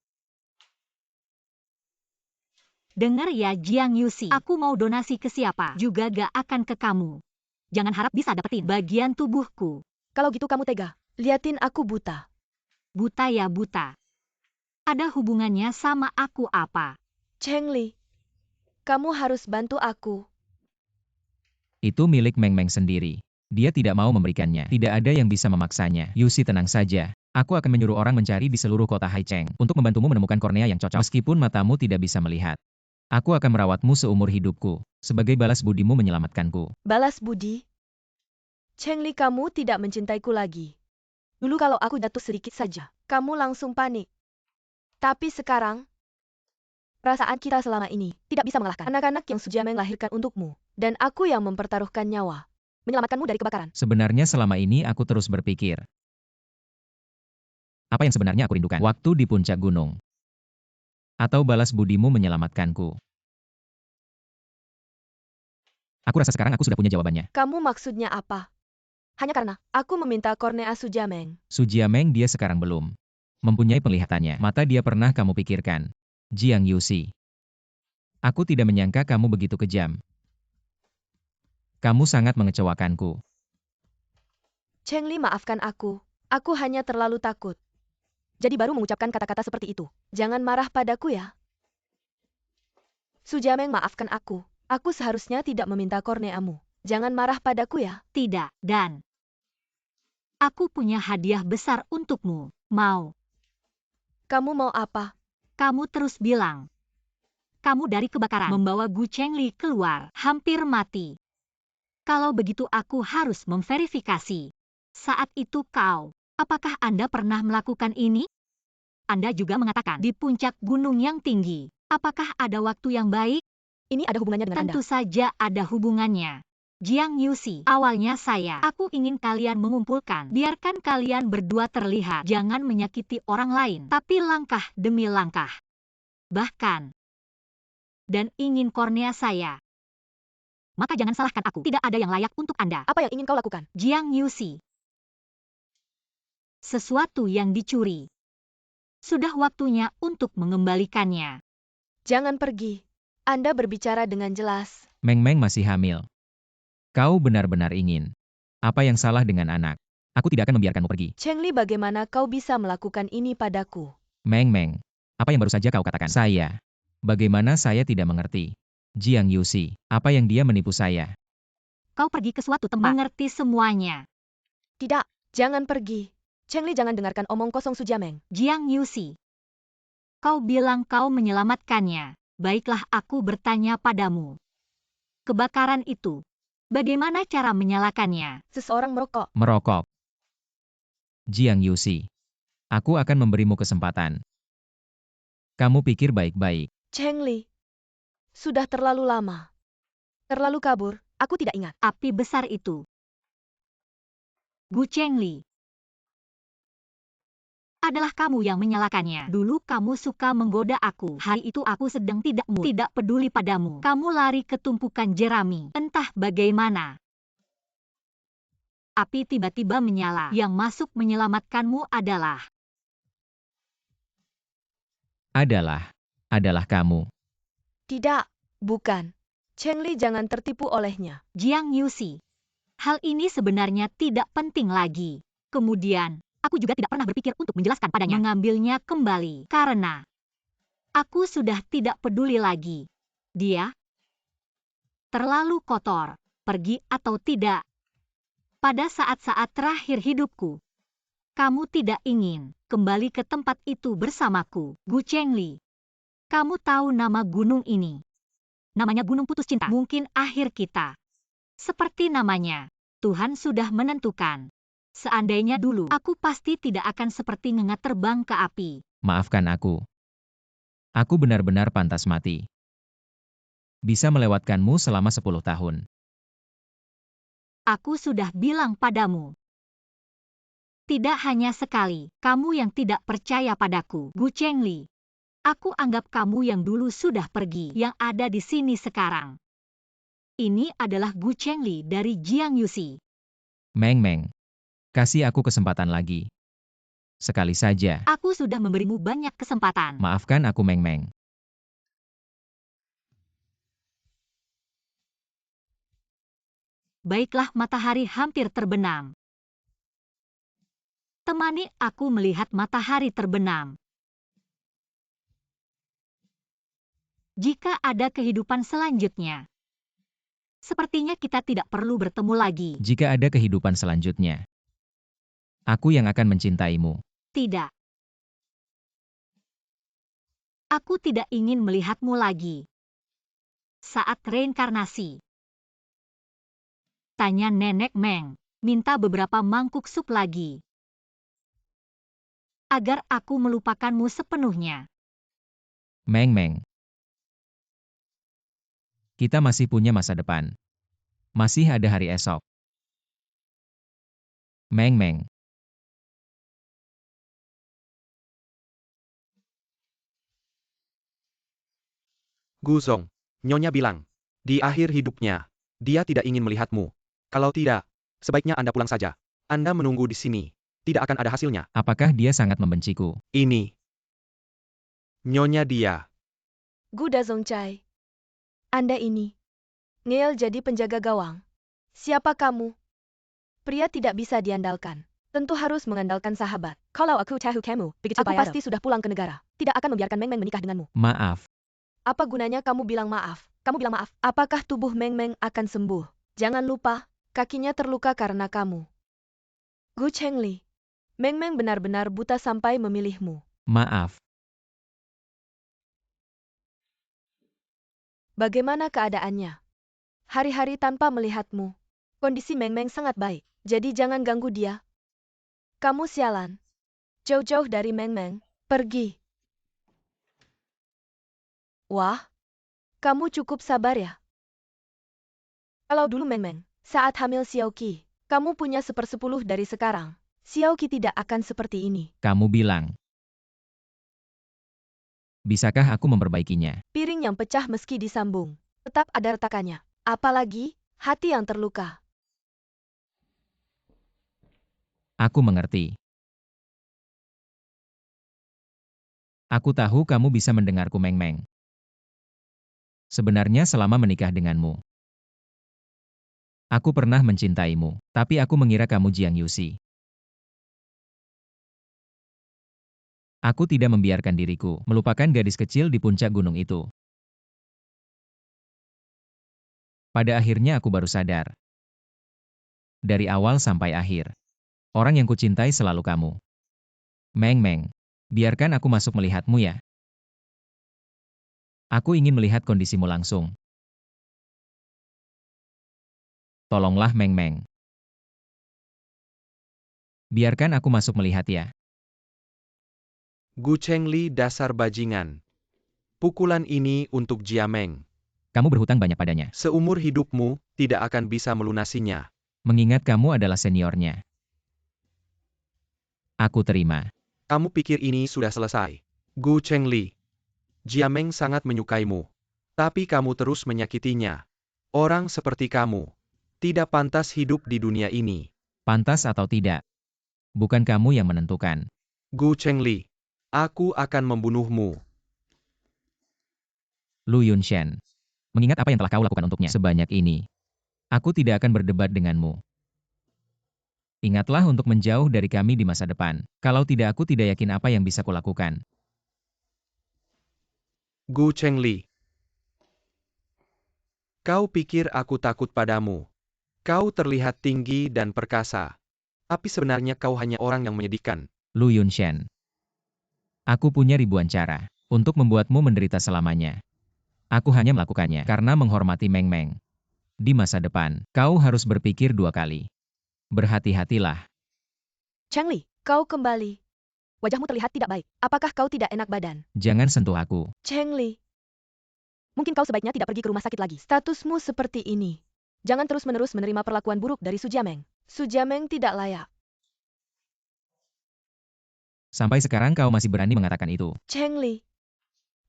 Dengar ya Jiang Yusi. Aku mau donasi ke siapa juga gak akan ke kamu. Jangan harap bisa dapetin bagian tubuhku. Kalau gitu kamu tega. Liatin aku buta. Buta ya buta. Ada hubungannya sama aku apa? Chengli. Kamu harus bantu aku. Itu milik Meng Meng sendiri. Dia tidak mau memberikannya. Tidak ada yang bisa memaksanya. Yusi, tenang saja. Aku akan menyuruh orang mencari di seluruh kota Haicheng untuk membantumu menemukan kornea yang cocok. Meskipun matamu tidak bisa melihat, aku akan merawatmu seumur hidupku. Sebagai balas budimu menyelamatkanku. Balas budi? Cheng Li, kamu tidak mencintaiku lagi. Dulu kalau aku jatuh sedikit saja, kamu langsung panik. Tapi sekarang, perasaan kita selama ini tidak bisa mengalahkan anak-anak yang Sujiameng lahirkan untukmu. Dan aku yang mempertaruhkan nyawa, menyelamatkanmu dari kebakaran. Sebenarnya selama ini aku terus berpikir, apa yang sebenarnya aku rindukan? Waktu di puncak gunung. Atau balas budimu menyelamatkanku. Aku rasa sekarang aku sudah punya jawabannya. Kamu maksudnya apa? Hanya karena aku meminta kornea Sujiameng. Sujiameng dia sekarang belum mempunyai penglihatannya. Mata dia pernah kamu pikirkan. Jiang Yusi. Aku tidak menyangka kamu begitu kejam. Kamu sangat mengecewakanku. Cheng Li, maafkan aku. Aku hanya terlalu takut. Jadi baru mengucapkan kata-kata seperti itu. Jangan marah padaku ya. Sujiameng, maafkan aku. Aku seharusnya tidak meminta korneamu. Jangan marah padaku ya. Tidak, dan aku punya hadiah besar untukmu. Mau? Kamu mau apa? Kamu terus bilang. Kamu dari kebakaran membawa Gu Chengli keluar, hampir mati. Kalau begitu aku harus memverifikasi. Saat itu kau, apakah Anda pernah melakukan ini? Anda juga mengatakan di puncak gunung yang tinggi. Apakah ada waktu yang baik? Ini ada hubungannya dengan Tentu Anda. saja ada hubungannya. Jiang Yusi, awalnya aku ingin kalian mengumpulkan. Biarkan kalian berdua terlihat. Jangan menyakiti orang lain, tapi langkah demi langkah. Bahkan, dan ingin kornea saya. Maka jangan salahkan aku. Tidak ada yang layak untuk Anda. Apa yang ingin kau lakukan? Jiang Yusi. Sesuatu yang dicuri. Sudah waktunya untuk mengembalikannya. Jangan pergi. Anda berbicara dengan jelas. Meng Meng masih hamil. Kau benar-benar ingin. Apa yang salah dengan anak? Aku tidak akan membiarkanmu pergi. Cheng Li, bagaimana kau bisa melakukan ini padaku? Meng Meng. Apa yang baru saja kau katakan? Saya. Bagaimana saya tidak mengerti? Jiang Yusi. Apa yang dia menipu saya? Kau pergi ke suatu tempat. Mengerti semuanya. Tidak, jangan pergi. Cheng Li, jangan dengarkan omong kosong Sujiameng. Jiang Yusi. Kau bilang kau menyelamatkannya. Baiklah, aku bertanya padamu. Kebakaran itu. Bagaimana cara menyalakannya? Seseorang merokok. Merokok. Jiang Yusi. Aku akan memberimu kesempatan. Kamu pikir baik-baik. Cheng Li. Sudah terlalu lama. Terlalu kabur, aku tidak ingat. Api besar itu. Gu Chengli. Adalah kamu yang menyalakannya. Dulu kamu suka menggoda aku. Hari itu aku sedang tidak peduli padamu. Kamu lari ke tumpukan jerami. Entah bagaimana. Api tiba-tiba menyala. Yang masuk menyelamatkanmu adalah kamu. Tidak, bukan. Cheng Li, jangan tertipu olehnya. Jiang Yusi. Hal ini sebenarnya tidak penting lagi. Kemudian, aku juga tidak pernah berpikir untuk menjelaskan padanya. Mengambilnya kembali. Karena aku sudah tidak peduli lagi. Dia terlalu kotor. Pergi atau tidak. Pada saat-saat terakhir hidupku, kamu tidak ingin kembali ke tempat itu bersamaku. Gu Chengli. Kamu tahu nama gunung ini? Namanya Gunung Putus Cinta. Mungkin akhir kita. Seperti namanya, Tuhan sudah menentukan. Seandainya dulu, aku pasti tidak akan seperti ngengat terbang ke api. Maafkan aku. Aku benar-benar pantas mati. Bisa melewatkanmu selama 10 tahun. Aku sudah bilang padamu. Tidak hanya sekali, kamu yang tidak percaya padaku. Gu Chengli. Aku anggap kamu yang dulu sudah pergi, yang ada di sini sekarang. Ini adalah Gu Chengli dari Jiang Yusi. Meng Meng. Kasih aku kesempatan lagi. Sekali saja. Aku sudah memberimu banyak kesempatan. Maafkan aku Meng Meng. Baiklah, matahari hampir terbenam. Temani aku melihat matahari terbenam. Jika ada kehidupan selanjutnya, Sepertinya kita tidak perlu bertemu lagi. Jika ada kehidupan selanjutnya, aku yang akan mencintaimu. Tidak. Aku tidak ingin melihatmu lagi. Saat reinkarnasi. Tanya Nenek Meng, minta beberapa mangkuk sup lagi. Agar aku melupakanmu sepenuhnya. Meng. Kita masih punya masa depan. Masih ada hari esok. Meng. Guzong, Nyonya bilang, di akhir hidupnya, dia tidak ingin melihatmu. Kalau tidak, sebaiknya Anda pulang saja. Anda menunggu di sini. Tidak akan ada hasilnya. Apakah dia sangat membenciku? Ini. Nyonya dia. Gu Dazongcai. Anda ini. Ngel jadi penjaga gawang. Siapa kamu? Pria tidak bisa diandalkan. Tentu harus mengandalkan sahabat. Kalau aku tahu kamu, begitu aku pasti sudah pulang ke negara. Tidak akan membiarkan Meng menikah denganmu. Maaf. Apa gunanya kamu bilang maaf? Kamu bilang maaf. Apakah tubuh Meng akan sembuh? Jangan lupa, kakinya terluka karena kamu. Gu Chengli. Meng benar-benar buta sampai memilihmu. Maaf. Bagaimana keadaannya? Hari-hari tanpa melihatmu. Kondisi Meng sangat baik, jadi jangan ganggu dia. Kamu sialan. Jauh-jauh dari Meng, pergi. Wah, kamu cukup sabar ya. Kalau dulu Meng, saat hamil Xiaoqi, kamu punya 1/10 dari sekarang. Xiaoqi tidak akan seperti ini. Kamu bilang. Bisakah aku memperbaikinya? Piring yang pecah meski disambung, tetap ada retakannya. Apalagi, hati yang terluka. Aku mengerti. Aku tahu kamu bisa mendengarku Meng. Sebenarnya selama menikah denganmu, aku pernah mencintaimu, tapi aku mengira kamu Jiang Yuxi. Aku tidak membiarkan diriku melupakan gadis kecil di puncak gunung itu. Pada akhirnya aku baru sadar. Dari awal sampai akhir, orang yang kucintai selalu kamu. Meng, biarkan aku masuk melihatmu ya. Aku ingin melihat kondisimu langsung. Tolonglah Meng. Biarkan aku masuk melihat ya. Gu Chengli dasar bajingan. Pukulan ini untuk Jia Meng. Kamu berhutang banyak padanya. Seumur hidupmu, tidak akan bisa melunasinya. Mengingat kamu adalah seniornya. Aku terima. Kamu pikir ini sudah selesai? Gu Chengli. Jia Meng sangat menyukaimu. Tapi kamu terus menyakitinya. Orang seperti kamu tidak pantas hidup di dunia ini. Pantas atau tidak? Bukan kamu yang menentukan. Gu Chengli. Aku akan membunuhmu. Lu Yunshen. Mengingat apa yang telah kau lakukan untuknya sebanyak ini, aku tidak akan berdebat denganmu. Ingatlah untuk menjauh dari kami di masa depan. Kalau tidak, aku tidak yakin apa yang bisa kulakukan. Gu Chengli. Kau pikir aku takut padamu. Kau terlihat tinggi dan perkasa. Tapi sebenarnya kau hanya orang yang menyedihkan. Lu Yunshen. Aku punya ribuan cara untuk membuatmu menderita selamanya. Aku hanya melakukannya karena menghormati Meng. Di masa depan, kau harus berpikir 2 kali. Berhati-hatilah. Chengli, kau kembali. Wajahmu terlihat tidak baik. Apakah kau tidak enak badan? Jangan sentuh aku. Chengli. Mungkin kau sebaiknya tidak pergi ke rumah sakit lagi. Statusmu seperti ini. Jangan terus-menerus menerima perlakuan buruk dari Su Jiameng. Su Jiameng tidak layak. Sampai sekarang kau masih berani mengatakan itu. Chengli.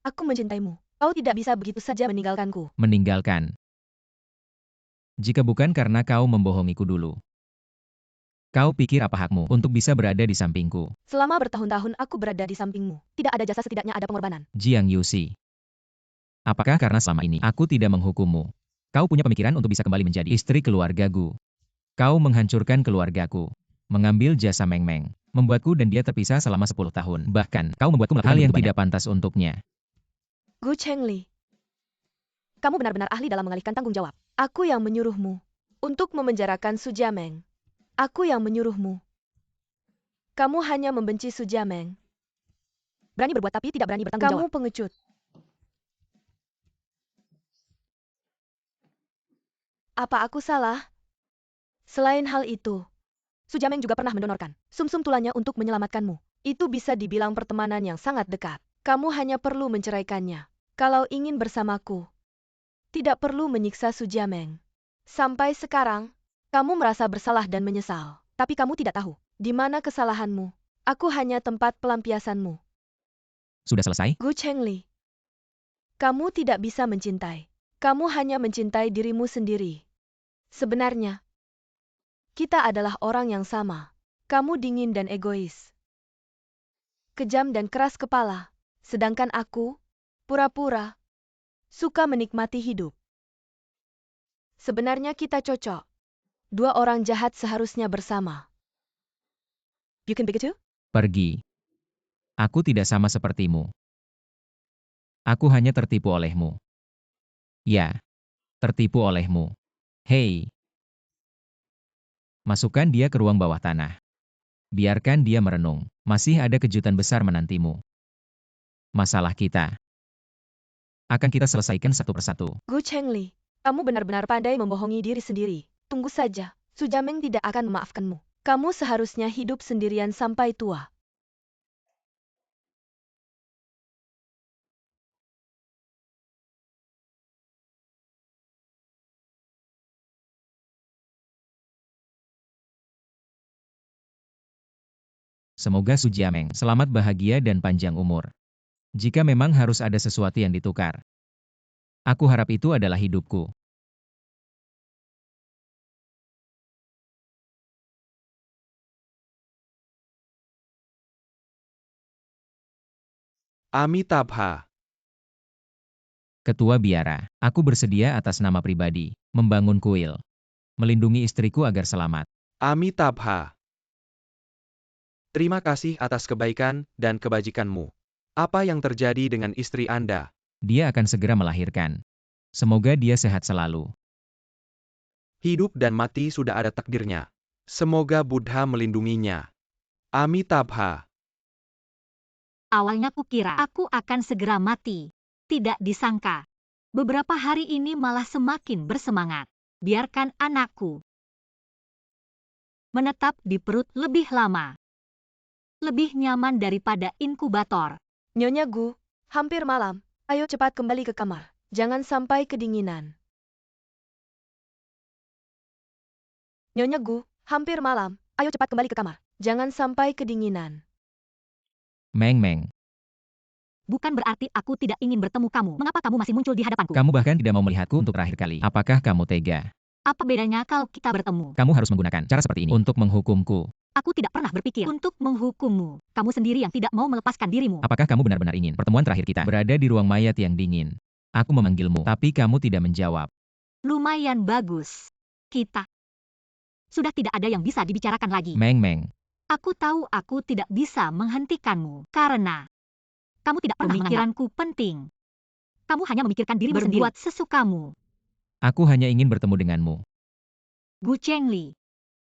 Aku mencintaimu. Kau tidak bisa begitu saja meninggalkanku. Meninggalkan. Jika bukan karena kau membohongiku dulu. Kau pikir apa hakmu untuk bisa berada di sampingku? Selama bertahun-tahun aku berada di sampingmu. Tidak ada jasa, setidaknya ada pengorbanan. Jiang Yuxi. Apakah karena selama ini aku tidak menghukummu? Kau punya pemikiran untuk bisa kembali menjadi istri keluargaku. Kau menghancurkan keluargaku. Mengambil jasa Meng. Membuatku dan dia terpisah selama 10 tahun. Bahkan, kau membuatku melakukan hal yang tidak pantas untuknya. Gu Chengli. Kamu benar-benar ahli dalam mengalihkan tanggung jawab. Aku yang menyuruhmu untuk memenjarakan Su Jiameng. Aku yang menyuruhmu. Kamu hanya membenci Su Jiameng. Berani berbuat tapi tidak berani bertanggung Kamu jawab. pengecut. Apa aku salah? Selain hal itu, Su Jiameng juga pernah mendonorkan sumsum tulangnya untuk menyelamatkanmu. Itu bisa dibilang pertemanan yang sangat dekat. Kamu hanya perlu menceraikannya. Kalau ingin bersamaku, tidak perlu menyiksa Su Jiameng. Sampai sekarang, kamu merasa bersalah dan menyesal. Tapi kamu tidak tahu di mana kesalahanmu. Aku hanya tempat pelampiasanmu. Sudah selesai? Gu Chengli, kamu tidak bisa mencintai. Kamu hanya mencintai dirimu sendiri. Sebenarnya, kita adalah orang yang sama. Kamu dingin dan egois. Kejam dan keras kepala. Sedangkan aku, pura-pura, suka menikmati hidup. Sebenarnya kita cocok. Dua orang jahat seharusnya bersama. Bukan begitu? Pergi. Aku tidak sama sepertimu. Aku hanya tertipu olehmu. Ya, tertipu olehmu. Hei. Masukkan dia ke ruang bawah tanah. Biarkan dia merenung. Masih ada kejutan besar menantimu. Masalah kita akan kita selesaikan satu persatu. Gu Chengli, kamu benar-benar pandai membohongi diri sendiri. Tunggu saja, Su Jiameng tidak akan memaafkanmu. Kamu seharusnya hidup sendirian sampai tua. Semoga Su Jiameng selamat bahagia dan panjang umur. Jika memang harus ada sesuatu yang ditukar, aku harap itu adalah hidupku. Amitabha. Ketua Biara, aku bersedia atas nama pribadi, membangun kuil, melindungi istriku agar selamat. Amitabha. Terima kasih atas kebaikan dan kebajikanmu. Apa yang terjadi dengan istri Anda? Dia akan segera melahirkan. Semoga dia sehat selalu. Hidup dan mati sudah ada takdirnya. Semoga Buddha melindunginya. Amitabha. Awalnya kukira aku akan segera mati. Tidak disangka. Beberapa hari ini malah semakin bersemangat. Biarkan anakku menetap di perut lebih lama. Lebih nyaman daripada inkubator. Nyonya Gu, hampir malam. Ayo cepat kembali ke kamar. Jangan sampai kedinginan. Nyonya Gu, hampir malam. Ayo cepat kembali ke kamar. Jangan sampai kedinginan. Meng. Bukan berarti aku tidak ingin bertemu kamu. Mengapa kamu masih muncul di hadapanku? Kamu bahkan tidak mau melihatku untuk terakhir kali. Apakah kamu tega? Apa bedanya kalau kita bertemu? Kamu harus menggunakan cara seperti ini untuk menghukumku. Aku tidak pernah berpikir untuk menghukummu. Kamu sendiri yang tidak mau melepaskan dirimu. Apakah kamu benar-benar ingin pertemuan terakhir kita berada di ruang mayat yang dingin? Aku memanggilmu, tapi kamu tidak menjawab. Lumayan bagus. Kita sudah tidak ada yang bisa dibicarakan lagi. Meng. Aku tahu aku tidak bisa menghentikanmu karena kamu tidak pernah pemikiranku penting. Kamu hanya memikirkan dirimu sendiri. Berbuat sesukamu. Aku hanya ingin bertemu denganmu. Gu Chengli,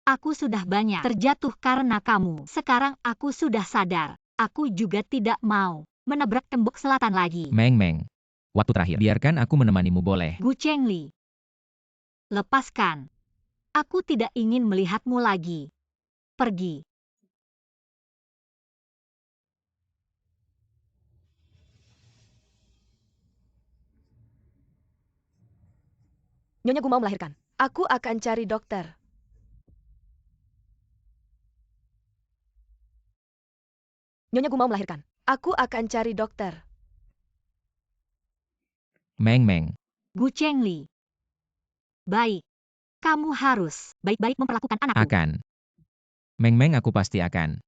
aku sudah banyak terjatuh karena kamu. Sekarang aku sudah sadar. Aku juga tidak mau menabrak tembok selatan lagi. Meng. Waktu terakhir, biarkan aku menemanimu boleh. Gu Chengli, lepaskan. Aku tidak ingin melihatmu lagi. Pergi. Nyonya Gu mau melahirkan. Aku akan cari dokter. Nyonya Gu mau melahirkan. Aku akan cari dokter. Meng. Gu Chengli. Baik. Kamu harus baik-baik memperlakukan anakku. Akan. Meng, aku pasti akan.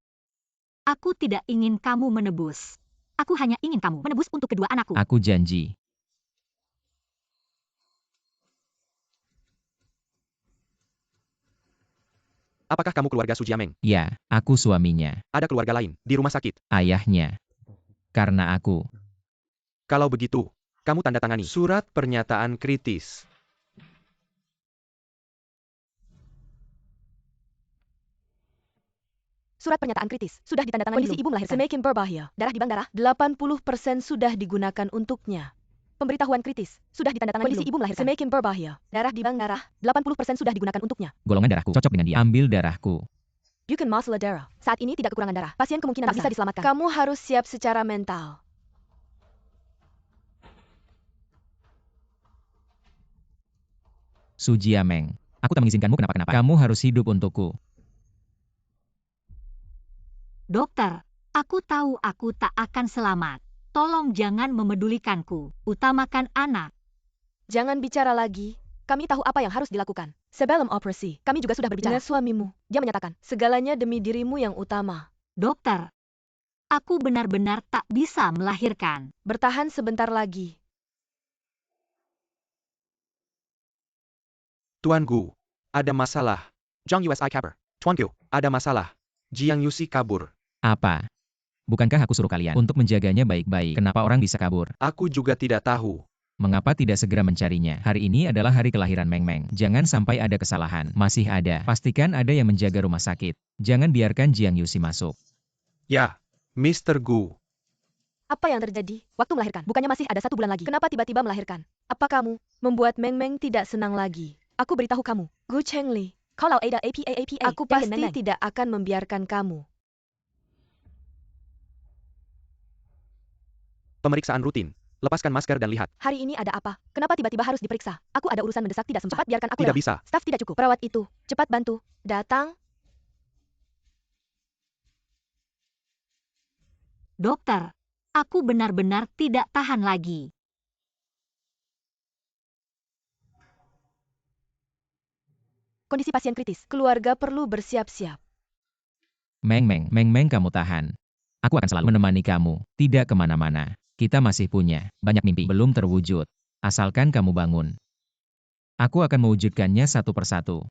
Aku tidak ingin kamu menebus. Aku hanya ingin kamu menebus untuk kedua anakku. Aku janji. Apakah kamu keluarga Su Jiameng? Ya, aku suaminya. Ada keluarga lain di rumah sakit? Ayahnya. Karena aku. Kalau begitu, kamu tanda tangani surat pernyataan kritis. Surat pernyataan kritis sudah ditandatangani. Kondisi ibu melahirkan semakin berbahaya. Darah di bank darah 80% sudah digunakan untuknya. Pemberitahuan kritis sudah ditandatangani. Kondisi ibu melahirkan semakin berbahaya. Darah di bank darah 80% sudah digunakan untuknya. Golongan darahku cocok dengan dia. Ambil darahku. You can masalah darah. Saat ini tidak kekurangan darah. Pasien kemungkinan bisa diselamatkan. Kamu harus siap secara mental. Su Jiameng, aku tak mengizinkanmu kenapa-kenapa. Kamu harus hidup untukku. Dokter, aku tahu aku tak akan selamat. Tolong jangan memedulikanku. Utamakan anak. Jangan bicara lagi. Kami tahu apa yang harus dilakukan. Sebelum operasi, kami juga sudah berbicara dengan suamimu. Dia menyatakan, segalanya demi dirimu yang utama. Dokter, aku benar-benar tak bisa melahirkan. Bertahan sebentar lagi. Tuan Gu, ada masalah. Zhang USI kabur. Tuan Gu, ada masalah. Jiang Yusi kabur. Apa? Bukankah aku suruh kalian untuk menjaganya baik-baik? Kenapa orang bisa kabur? Aku juga tidak tahu. Mengapa tidak segera mencarinya? Hari ini adalah hari kelahiran Meng Meng. Jangan sampai ada kesalahan. Masih ada. Pastikan ada yang menjaga rumah sakit. Jangan biarkan Jiang Yusi masuk. Ya, Mr. Gu. Apa yang terjadi? Waktu melahirkan. Bukannya masih ada 1 bulan lagi. Kenapa tiba-tiba melahirkan? Apa kamu membuat Meng Meng tidak senang lagi? Aku beritahu kamu, Gu Chengli. Kalau ada APA, aku pasti tidak akan membiarkan kamu. Pemeriksaan rutin. Lepaskan masker dan lihat. Hari ini ada apa? Kenapa tiba-tiba harus diperiksa? Aku ada urusan mendesak, tidak sempat. Cepat biarkan aku Tidak lewat. bisa. Staf tidak cukup. Perawat itu, cepat bantu. Datang. Dokter, aku benar-benar tidak tahan lagi. Kondisi pasien kritis. Keluarga perlu bersiap-siap. Meng Meng, kamu tahan. Aku akan selalu menemani kamu. Tidak kemana-mana. Kita masih punya banyak mimpi belum terwujud. Asalkan kamu bangun. Aku akan mewujudkannya satu persatu.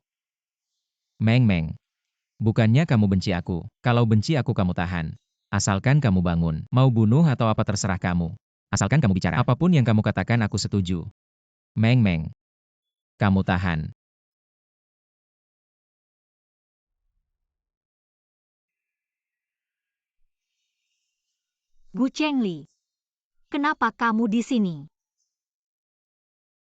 Meng, bukannya kamu benci aku. Kalau benci aku kamu tahan. Asalkan kamu bangun. Mau bunuh atau apa terserah kamu. Asalkan kamu bicara. Apapun yang kamu katakan aku setuju. Meng, kamu tahan. Gu Chengli, kenapa kamu di sini?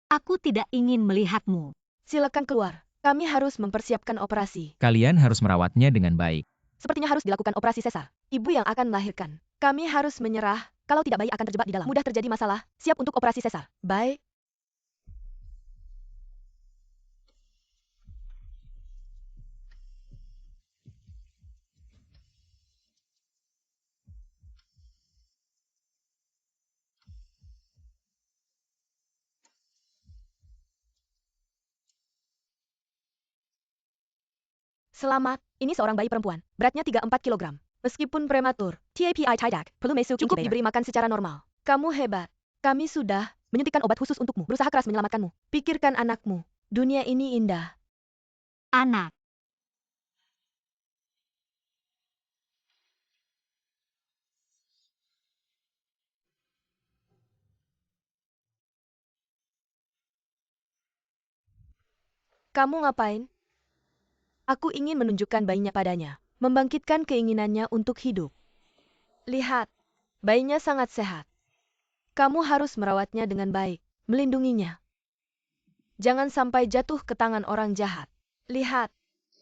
Aku tidak ingin melihatmu. Silakan keluar. Kami harus mempersiapkan operasi. Kalian harus merawatnya dengan baik. Sepertinya harus dilakukan operasi sesar. Ibu yang akan melahirkan. Kami harus menyerah. Kalau tidak, bayi akan terjebak di dalam. Mudah terjadi masalah. Siap untuk operasi sesar. Baik. Selamat, ini seorang bayi perempuan. Beratnya 34 kg. Meskipun prematur, TAPI tidak perlu masuk cukup diberi makan secara normal. Kamu hebat. Kami sudah menyuntikkan obat khusus untukmu. Berusaha keras menyelamatkanmu. Pikirkan anakmu. Dunia ini indah. Anak. Kamu ngapain? Aku ingin menunjukkan bayinya padanya. Membangkitkan keinginannya untuk hidup. Lihat, bayinya sangat sehat. Kamu harus merawatnya dengan baik, melindunginya. Jangan sampai jatuh ke tangan orang jahat. Lihat,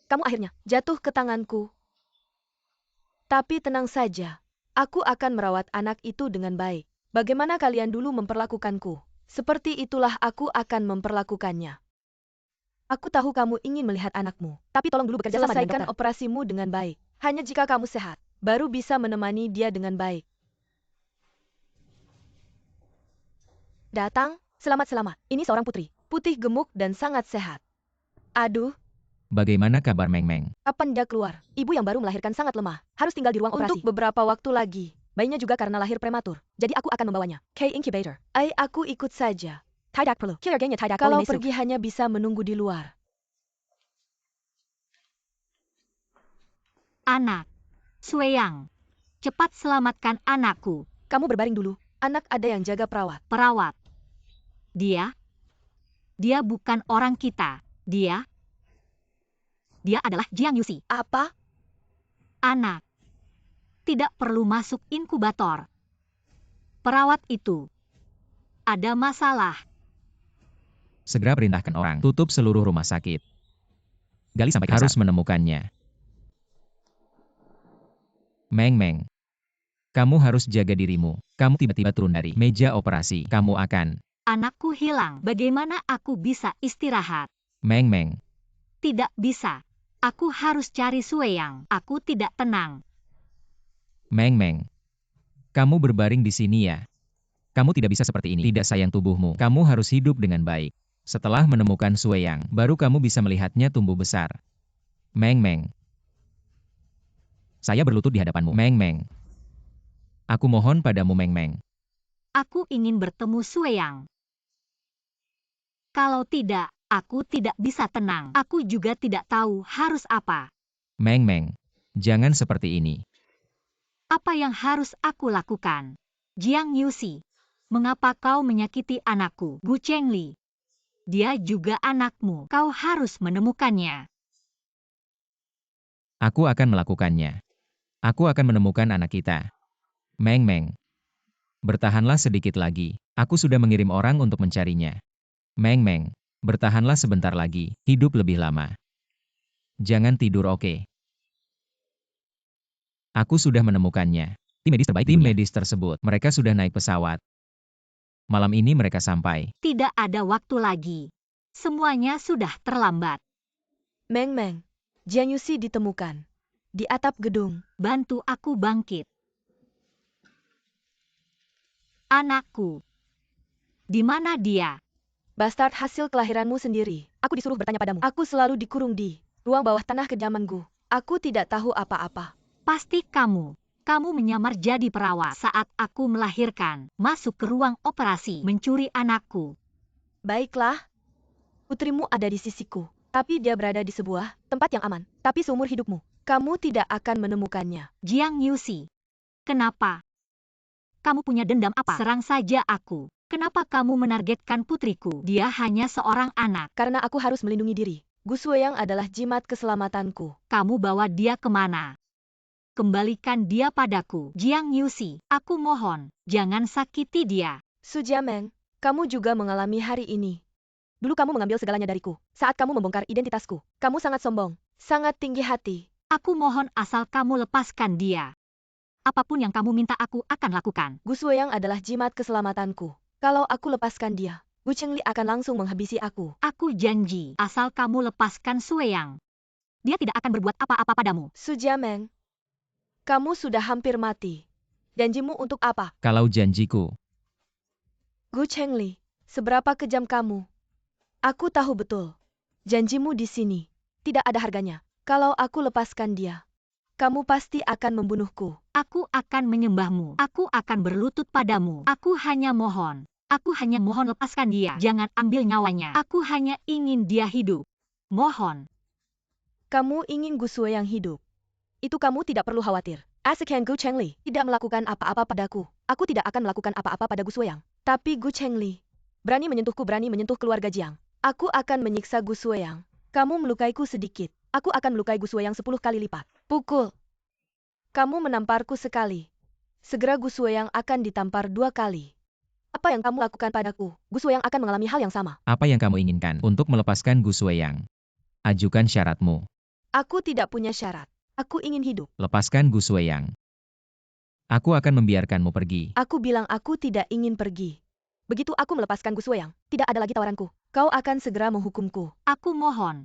kamu akhirnya jatuh ke tanganku. Tapi tenang saja, aku akan merawat anak itu dengan baik. Bagaimana kalian dulu memperlakukanku? Seperti itulah aku akan memperlakukannya. Aku tahu kamu ingin melihat anakmu, tapi tolong dulu bekerja sama dengan dokter. Selesaikan operasimu dengan baik. Hanya jika kamu sehat, baru bisa menemani dia dengan baik. Datang, selamat-selamat. Ini seorang putri, putih gemuk dan sangat sehat. Aduh, Bagaimana kabar Meng? kapan dia keluar? Ibu yang baru melahirkan sangat lemah, harus tinggal di ruang operasi untuk beberapa waktu lagi. Bayinya juga karena lahir prematur, jadi aku akan membawanya ke incubator. Aku ikut saja. Tidak perlu. Kalau pergi hanya bisa menunggu di luar. Anak. Sueyang. Cepat selamatkan anakku. Kamu berbaring dulu. Anak ada yang jaga perawat. Perawat. Dia bukan orang kita. Dia adalah Jiang Yusi. Apa? Anak tidak perlu masuk inkubator. Perawat itu ada masalah. Segera perintahkan orang tutup seluruh rumah sakit. Gali sampai harus menemukannya. Meng Meng, kamu harus jaga dirimu. Kamu tiba-tiba turun dari meja operasi. Kamu akan... Anakku hilang. Bagaimana aku bisa istirahat? Meng Meng, Tidak bisa. Aku harus cari Sueyang. Aku tidak tenang. Meng Meng, kamu berbaring di sini ya. Kamu tidak bisa seperti ini. Tidak sayang tubuhmu. Kamu harus hidup dengan baik. Setelah menemukan Sueyang, baru kamu bisa melihatnya tumbuh besar. Meng Meng, saya berlutut di hadapanmu. Meng Meng, aku mohon padamu Meng Meng. Aku ingin bertemu Sueyang. Kalau tidak, aku tidak bisa tenang. Aku juga tidak tahu harus apa. Meng Meng, jangan seperti ini. Apa yang harus aku lakukan? Jiang Yuxi, mengapa kau menyakiti anakku? Gu Chengli, dia juga anakmu. Kau harus menemukannya. Aku akan melakukannya. Aku akan menemukan anak kita. Meng Meng, bertahanlah sedikit lagi. Aku sudah mengirim orang untuk mencarinya. Meng Meng, bertahanlah sebentar lagi. Hidup lebih lama. Jangan tidur, oke? Aku sudah menemukannya. Tim medis terbaik di dunia. Tim medis tersebut, mereka sudah naik pesawat. Malam ini mereka sampai. Tidak ada waktu lagi. Semuanya sudah terlambat. Meng Meng, Jiang Yuxi ditemukan. Di atap gedung. Bantu aku bangkit. Anakku. Di mana dia? Bastard hasil kelahiranmu sendiri. Aku disuruh bertanya padamu. Aku selalu dikurung di ruang bawah tanah kediamanku. Aku tidak tahu apa-apa. Pasti kamu. Kamu menyamar jadi perawat saat aku melahirkan. Masuk ke ruang operasi mencuri anakku. Baiklah. Putrimu ada di sisiku. Tapi dia berada di sebuah tempat yang aman. Tapi seumur hidupmu, kamu tidak akan menemukannya. Jiang Yuxi. Kenapa? Kamu punya dendam apa? Serang saja aku. Kenapa kamu menargetkan putriku? Dia hanya seorang anak. Karena aku harus melindungi diri. Gu Sueyang adalah jimat keselamatanku. Kamu bawa dia kemana? Kembalikan dia padaku. Jiang Yuxi, aku mohon, jangan sakiti dia. Su Jiameng, kamu juga mengalami hari ini. Dulu kamu mengambil segalanya dariku. Saat kamu membongkar identitasku, kamu sangat sombong, sangat tinggi hati. Aku mohon asal kamu lepaskan dia. Apapun yang kamu minta aku akan lakukan. Gu Sueyang adalah jimat keselamatanku. Kalau aku lepaskan dia, Gu Chengli akan langsung menghabisi aku. Aku janji, asal kamu lepaskan Sueyang. Dia tidak akan berbuat apa-apa padamu. Su Jiameng, kamu sudah hampir mati. Janjimu untuk apa? Kalau janjiku, Gu Chengli, seberapa kejam kamu? Aku tahu betul. Janjimu di sini tidak ada harganya. Kalau aku lepaskan dia, kamu pasti akan membunuhku. Aku akan menyembahmu. Aku akan berlutut padamu. Aku hanya mohon. Aku hanya mohon lepaskan dia. Jangan ambil nyawanya. Aku hanya ingin dia hidup. Mohon. Kamu ingin Gu Sueyang hidup. Itu kamu tidak perlu khawatir. Asekian Gu Chengli tidak melakukan apa-apa padaku. Aku tidak akan melakukan apa-apa pada Gu Sueyang. Tapi Gu Chengli berani menyentuhku, berani menyentuh keluarga Jiang. Aku akan menyiksa Gu Sueyang. Kamu melukaiku sedikit. Aku akan melukai Gu Sueyang 10 kali lipat. Pukul. Kamu menamparku sekali. Segera Gu Sueyang akan ditampar 2 kali. Apa yang kamu lakukan padaku? Gu Sueyang akan mengalami hal yang sama. apa yang kamu inginkan untuk melepaskan Gu Sueyang? Ajukan syaratmu. Aku tidak punya syarat. Aku ingin hidup. Lepaskan Gu Sueyang. Aku akan membiarkanmu pergi. Aku bilang aku tidak ingin pergi. Begitu aku melepaskan Gu Sueyang, tidak ada lagi tawaranku. Kau akan segera menghukumku. Aku mohon.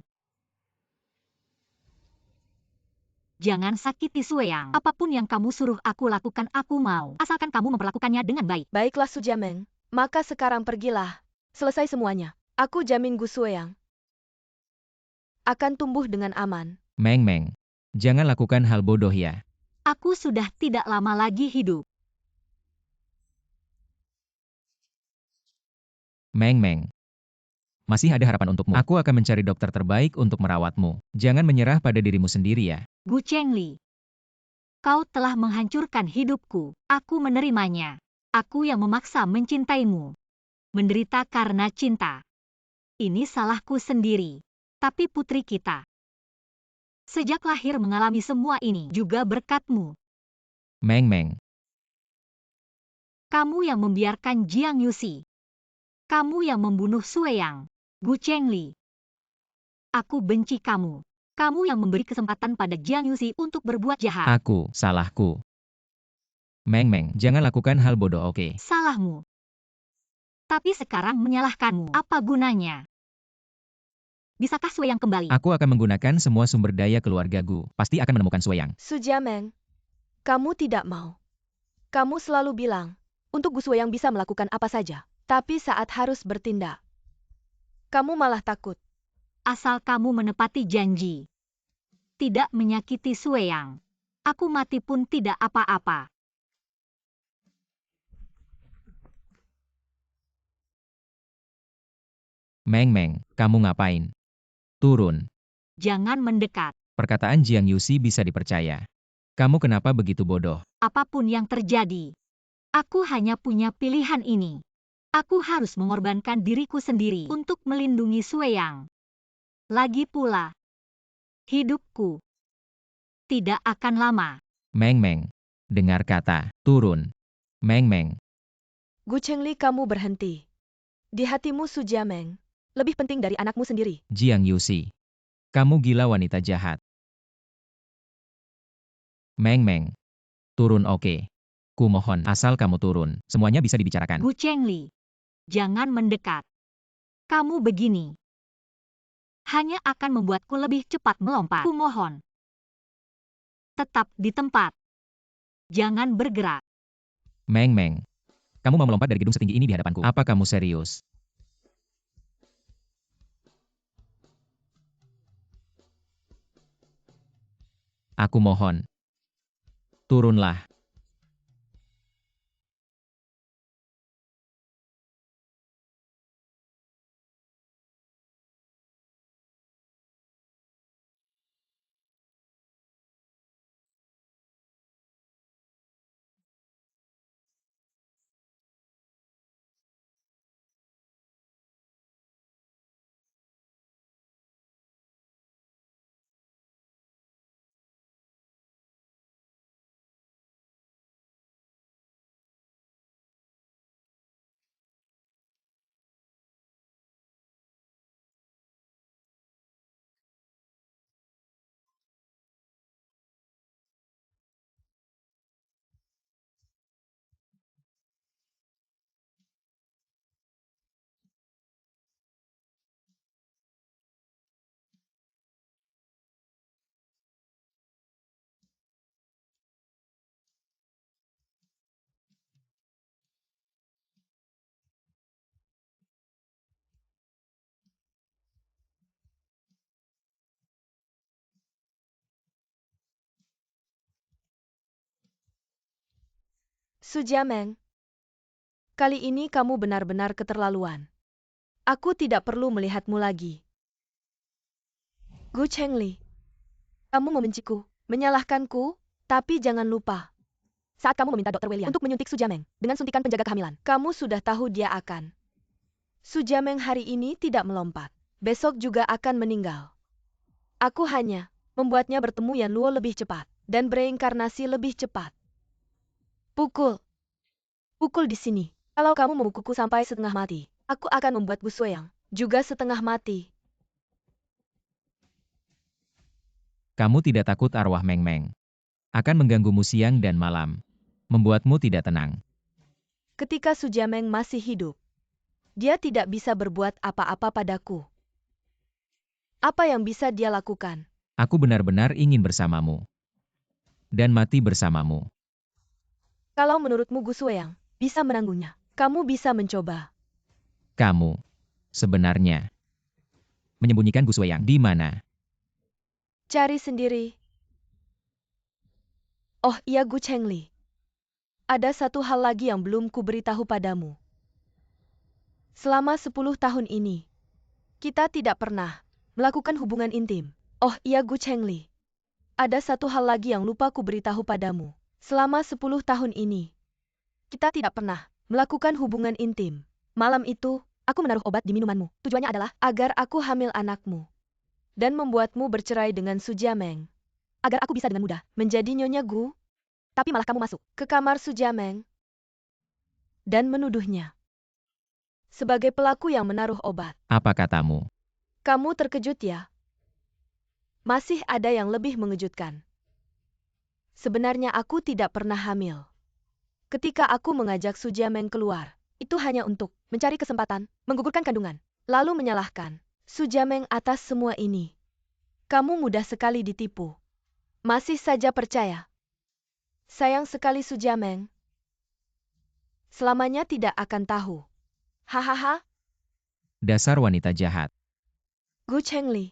Jangan sakiti Sueyang. Apapun yang kamu suruh aku lakukan, aku mau. Asalkan kamu memperlakukannya dengan baik. Baiklah Su Jiameng, maka sekarang pergilah. Selesai semuanya. Aku jamin Gu Sueyang akan tumbuh dengan aman. Meng Meng, jangan lakukan hal bodoh ya. Aku sudah tidak lama lagi hidup. Meng Meng, masih ada harapan untukmu. Aku akan mencari dokter terbaik untuk merawatmu. Jangan menyerah pada dirimu sendiri ya. Gu Chengli, kau telah menghancurkan hidupku. Aku menerimanya. Aku yang memaksa mencintaimu. Menderita karena cinta. Ini salahku sendiri. Tapi putri kita Sejak lahir mengalami semua ini juga berkatmu. Meng Meng, Kamu yang membiarkan Jiang Yuxi. Kamu yang membunuh Sue Yang, Gu Chengli. Aku benci kamu. Kamu yang memberi kesempatan pada Jiang Yuxi untuk berbuat jahat. salahku. Meng Meng, jangan lakukan hal bodoh, oke? Salahmu. Tapi sekarang menyalahkanmu. Apa gunanya? Bisakah Sue Yang kembali? Aku akan menggunakan semua sumber daya keluarga Gu. Pasti akan menemukan Sue Yang. Su Jiameng, kamu tidak mau. Kamu selalu bilang, untuk Gu Sue yang bisa melakukan apa saja. Tapi saat harus bertindak, kamu malah takut. Asal kamu menepati janji. Tidak menyakiti Sue Yang. Aku mati pun tidak apa-apa. Meng Meng, kamu ngapain? Turun. Jangan mendekat. Perkataan Jiang Yuxi bisa dipercaya. Kamu kenapa begitu bodoh? Apapun yang terjadi, aku hanya punya pilihan ini. Aku harus mengorbankan diriku sendiri untuk melindungi Sue Yang. Lagi pula, hidupku tidak akan lama. Meng Meng, dengar kata, turun. Meng Meng, Gu Chengli, kamu berhenti. Di hatimu Su Jiameng, lebih penting dari anakmu sendiri. Jiang Yuxi. Kamu gila wanita jahat. Meng Meng, turun oke. Kumohon, asal kamu turun, semuanya bisa dibicarakan. Gu Chengli, jangan mendekat. Kamu begini hanya akan membuatku lebih cepat melompat. Kumohon, tetap di tempat. Jangan bergerak. Meng Meng, kamu mau melompat dari gedung setinggi ini di hadapanku? Apa kamu serius? Aku mohon. Turunlah. Su Jiameng, kali ini kamu benar-benar keterlaluan. Aku tidak perlu melihatmu lagi. Gu Chengli, kamu membenciku, menyalahkanku, tapi jangan lupa. Saat kamu meminta Dr. Welian untuk menyuntik Su Jiameng dengan suntikan penjaga kehamilan, kamu sudah tahu dia akan. Su Jiameng hari ini tidak melompat. Besok juga akan meninggal. Aku hanya membuatnya bertemu Yan Luo lebih cepat dan bereinkarnasi lebih cepat. Pukul. Pukul di sini. Kalau kamu memukulku sampai setengah mati, aku akan membuat Gu Sue Yang juga setengah mati. Kamu tidak takut arwah Meng Meng. Akan mengganggumu siang dan malam. Membuatmu tidak tenang. Ketika Su Jiameng masih hidup, dia tidak bisa berbuat apa-apa padaku. Apa yang bisa dia lakukan? Aku benar-benar ingin bersamamu. Dan mati bersamamu. Kalau menurutmu Gu Sue Yang bisa menanggungnya, kamu bisa mencoba. Kamu, sebenarnya, menyembunyikan Gu Sue Yang di mana? Cari sendiri. Oh iya Gu Chengli. Ada satu hal lagi yang belum kuberitahu padamu. Selama 10 tahun ini, kita tidak pernah melakukan hubungan intim. Oh iya Gu Chengli. Ada satu hal lagi yang lupa kuberitahu padamu. Selama 10 tahun ini, kita tidak pernah melakukan hubungan intim. Malam itu, aku menaruh obat di minumanmu. Tujuannya adalah agar aku hamil anakmu. dan membuatmu bercerai dengan Su Jiameng. Agar aku bisa dengan mudah menjadi Nyonya Gu. Tapi malah kamu masuk ke kamar Su Jiameng dan menuduhnya sebagai pelaku yang menaruh obat. Apa katamu? Kamu terkejut ya? Masih ada yang lebih mengejutkan. Sebenarnya aku tidak pernah hamil. Ketika aku mengajak Su Jiameng keluar, itu hanya untuk mencari kesempatan, menggugurkan kandungan, lalu menyalahkan Su Jiameng atas semua ini. Kamu mudah sekali ditipu. Masih saja percaya. Sayang sekali Su Jiameng. Selamanya tidak akan tahu. Hahaha, Dasar wanita jahat. Gu Chengli.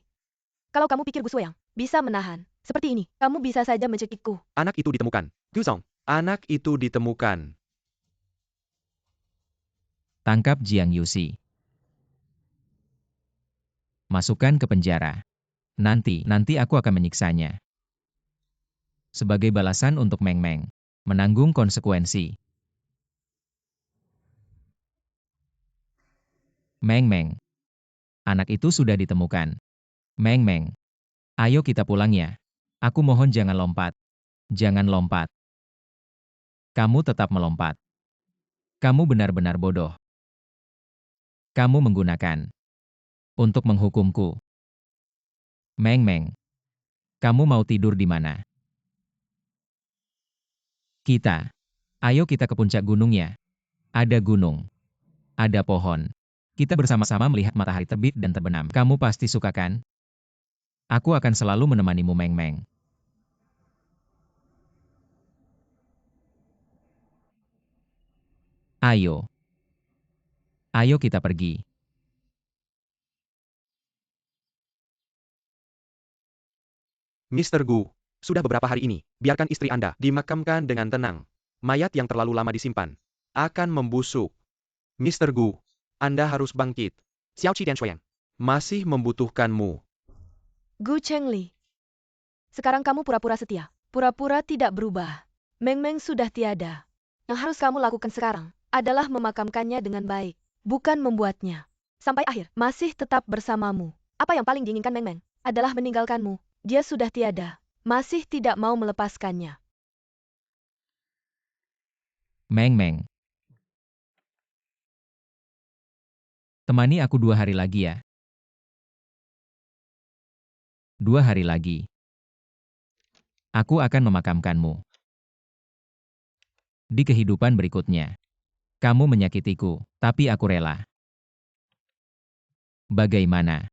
Kalau kamu pikir Gu Suyang bisa menahan seperti ini, kamu bisa saja mencekikku. Anak itu ditemukan. Gusong, anak itu ditemukan. Tangkap Jiang Yuxi. Masukkan ke penjara. Nanti aku akan menyiksanya. Sebagai balasan untuk Meng Meng, menanggung konsekuensi. Meng Meng. Anak itu sudah ditemukan. Meng Meng. Ayo kita pulang ya. Aku mohon jangan lompat. Jangan lompat. Kamu tetap melompat. Kamu benar-benar bodoh. Kamu menggunakan untuk menghukumku. Meng Meng. Kamu mau tidur di mana? Ayo kita ke puncak gunung ya. Ada gunung. Ada pohon. Kita bersama-sama melihat matahari terbit dan terbenam. Kamu pasti suka kan? Aku akan selalu menemanimu Meng Meng. Ayo. Ayo kita pergi. Mr. Gu, sudah beberapa hari ini, biarkan istri Anda dimakamkan dengan tenang. Mayat yang terlalu lama disimpan akan membusuk. Mr. Gu, Anda harus bangkit. Xiao Qi dan Shuyan masih membutuhkanmu. Gu Chengli. Sekarang kamu pura-pura setia. Pura-pura tidak berubah. Meng Meng sudah tiada. Yang harus kamu lakukan sekarang adalah memakamkannya dengan baik, bukan membuatnya sampai akhir masih tetap bersamamu. Apa yang paling diinginkan Meng Meng adalah meninggalkanmu. Dia sudah tiada, masih tidak mau melepaskannya. Meng Meng. Temani aku 2 hari lagi ya. 2 hari lagi. Aku akan memakamkanmu. Di kehidupan berikutnya. Kamu menyakitiku, tapi aku rela. Bagaimana?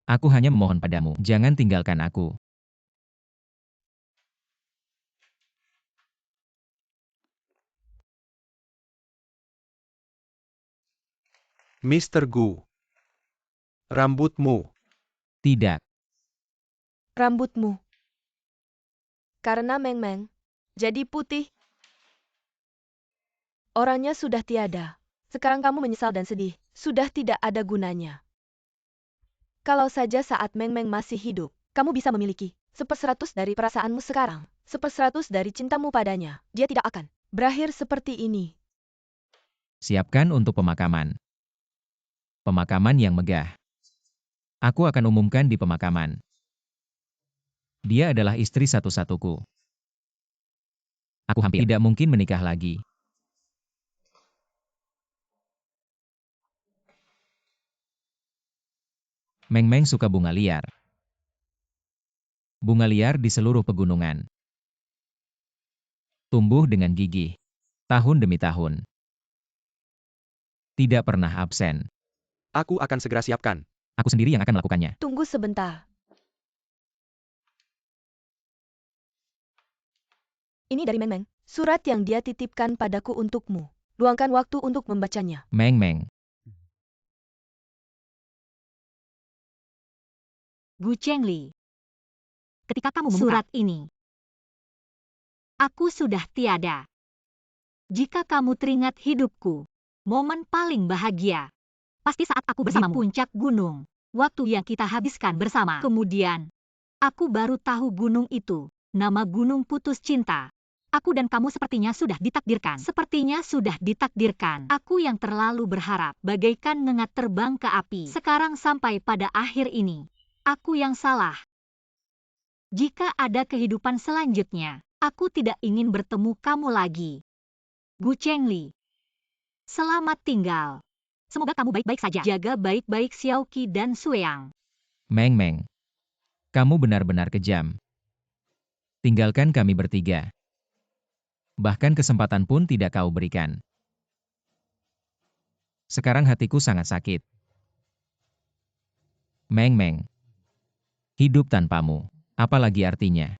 Aku hanya memohon padamu, jangan tinggalkan aku. Mr. Gu, rambutmu. Tidak. Rambutmu. Karena Meng Meng jadi putih. Orangnya sudah tiada. Sekarang kamu menyesal dan sedih. Sudah tidak ada gunanya. Kalau saja saat Meng Meng masih hidup, kamu bisa memiliki 1/100 dari perasaanmu sekarang. 1/100 dari cintamu padanya. Dia tidak akan berakhir seperti ini. Siapkan untuk pemakaman. Pemakaman yang megah. Aku akan umumkan di pemakaman. Dia adalah istri satu-satuku. Aku hampir tidak mungkin menikah lagi. Meng Meng suka bunga liar. Bunga liar di seluruh pegunungan. Tumbuh dengan gigih. Tahun demi tahun. Tidak pernah absen. Aku akan segera siapkan. Aku sendiri yang akan melakukannya. Tunggu sebentar. Ini dari Meng Meng. Surat yang dia titipkan padaku untukmu. Luangkan waktu untuk membacanya. Meng Meng. Gu Chengli. Ketika kamu membuka surat ini, aku sudah tiada. Jika kamu teringat hidupku, momen paling bahagia, pasti saat aku bersamamu di puncak gunung, waktu yang kita habiskan bersama. Kemudian, aku baru tahu gunung itu, nama Gunung Putus Cinta. Aku dan kamu sepertinya sudah ditakdirkan. Sepertinya sudah ditakdirkan. Aku yang terlalu berharap, bagaikan ngengat terbang ke api. Sekarang sampai pada akhir ini. Aku yang salah. Jika ada kehidupan selanjutnya, aku tidak ingin bertemu kamu lagi. Gu Chengli. Selamat tinggal. Semoga kamu baik-baik saja. Jaga baik-baik Xiaoqi dan Sueyang. Meng Meng, kamu benar-benar kejam. Tinggalkan kami bertiga. Bahkan kesempatan pun tidak kau berikan. Sekarang hatiku sangat sakit. Meng Meng, hidup tanpamu, apalagi artinya?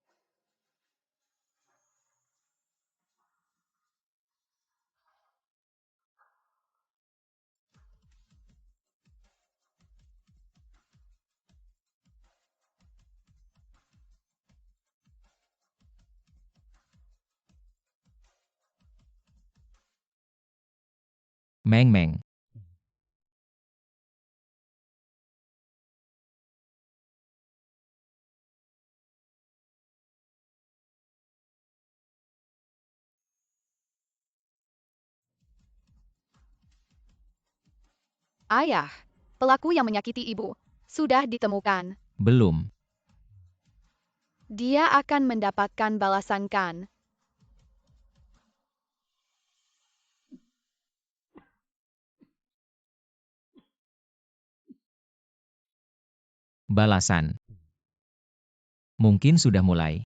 Meng Meng, Ayah, pelaku yang menyakiti ibu sudah ditemukan. belum. Dia akan mendapatkan balasan kan? Balasan. Mungkin sudah mulai.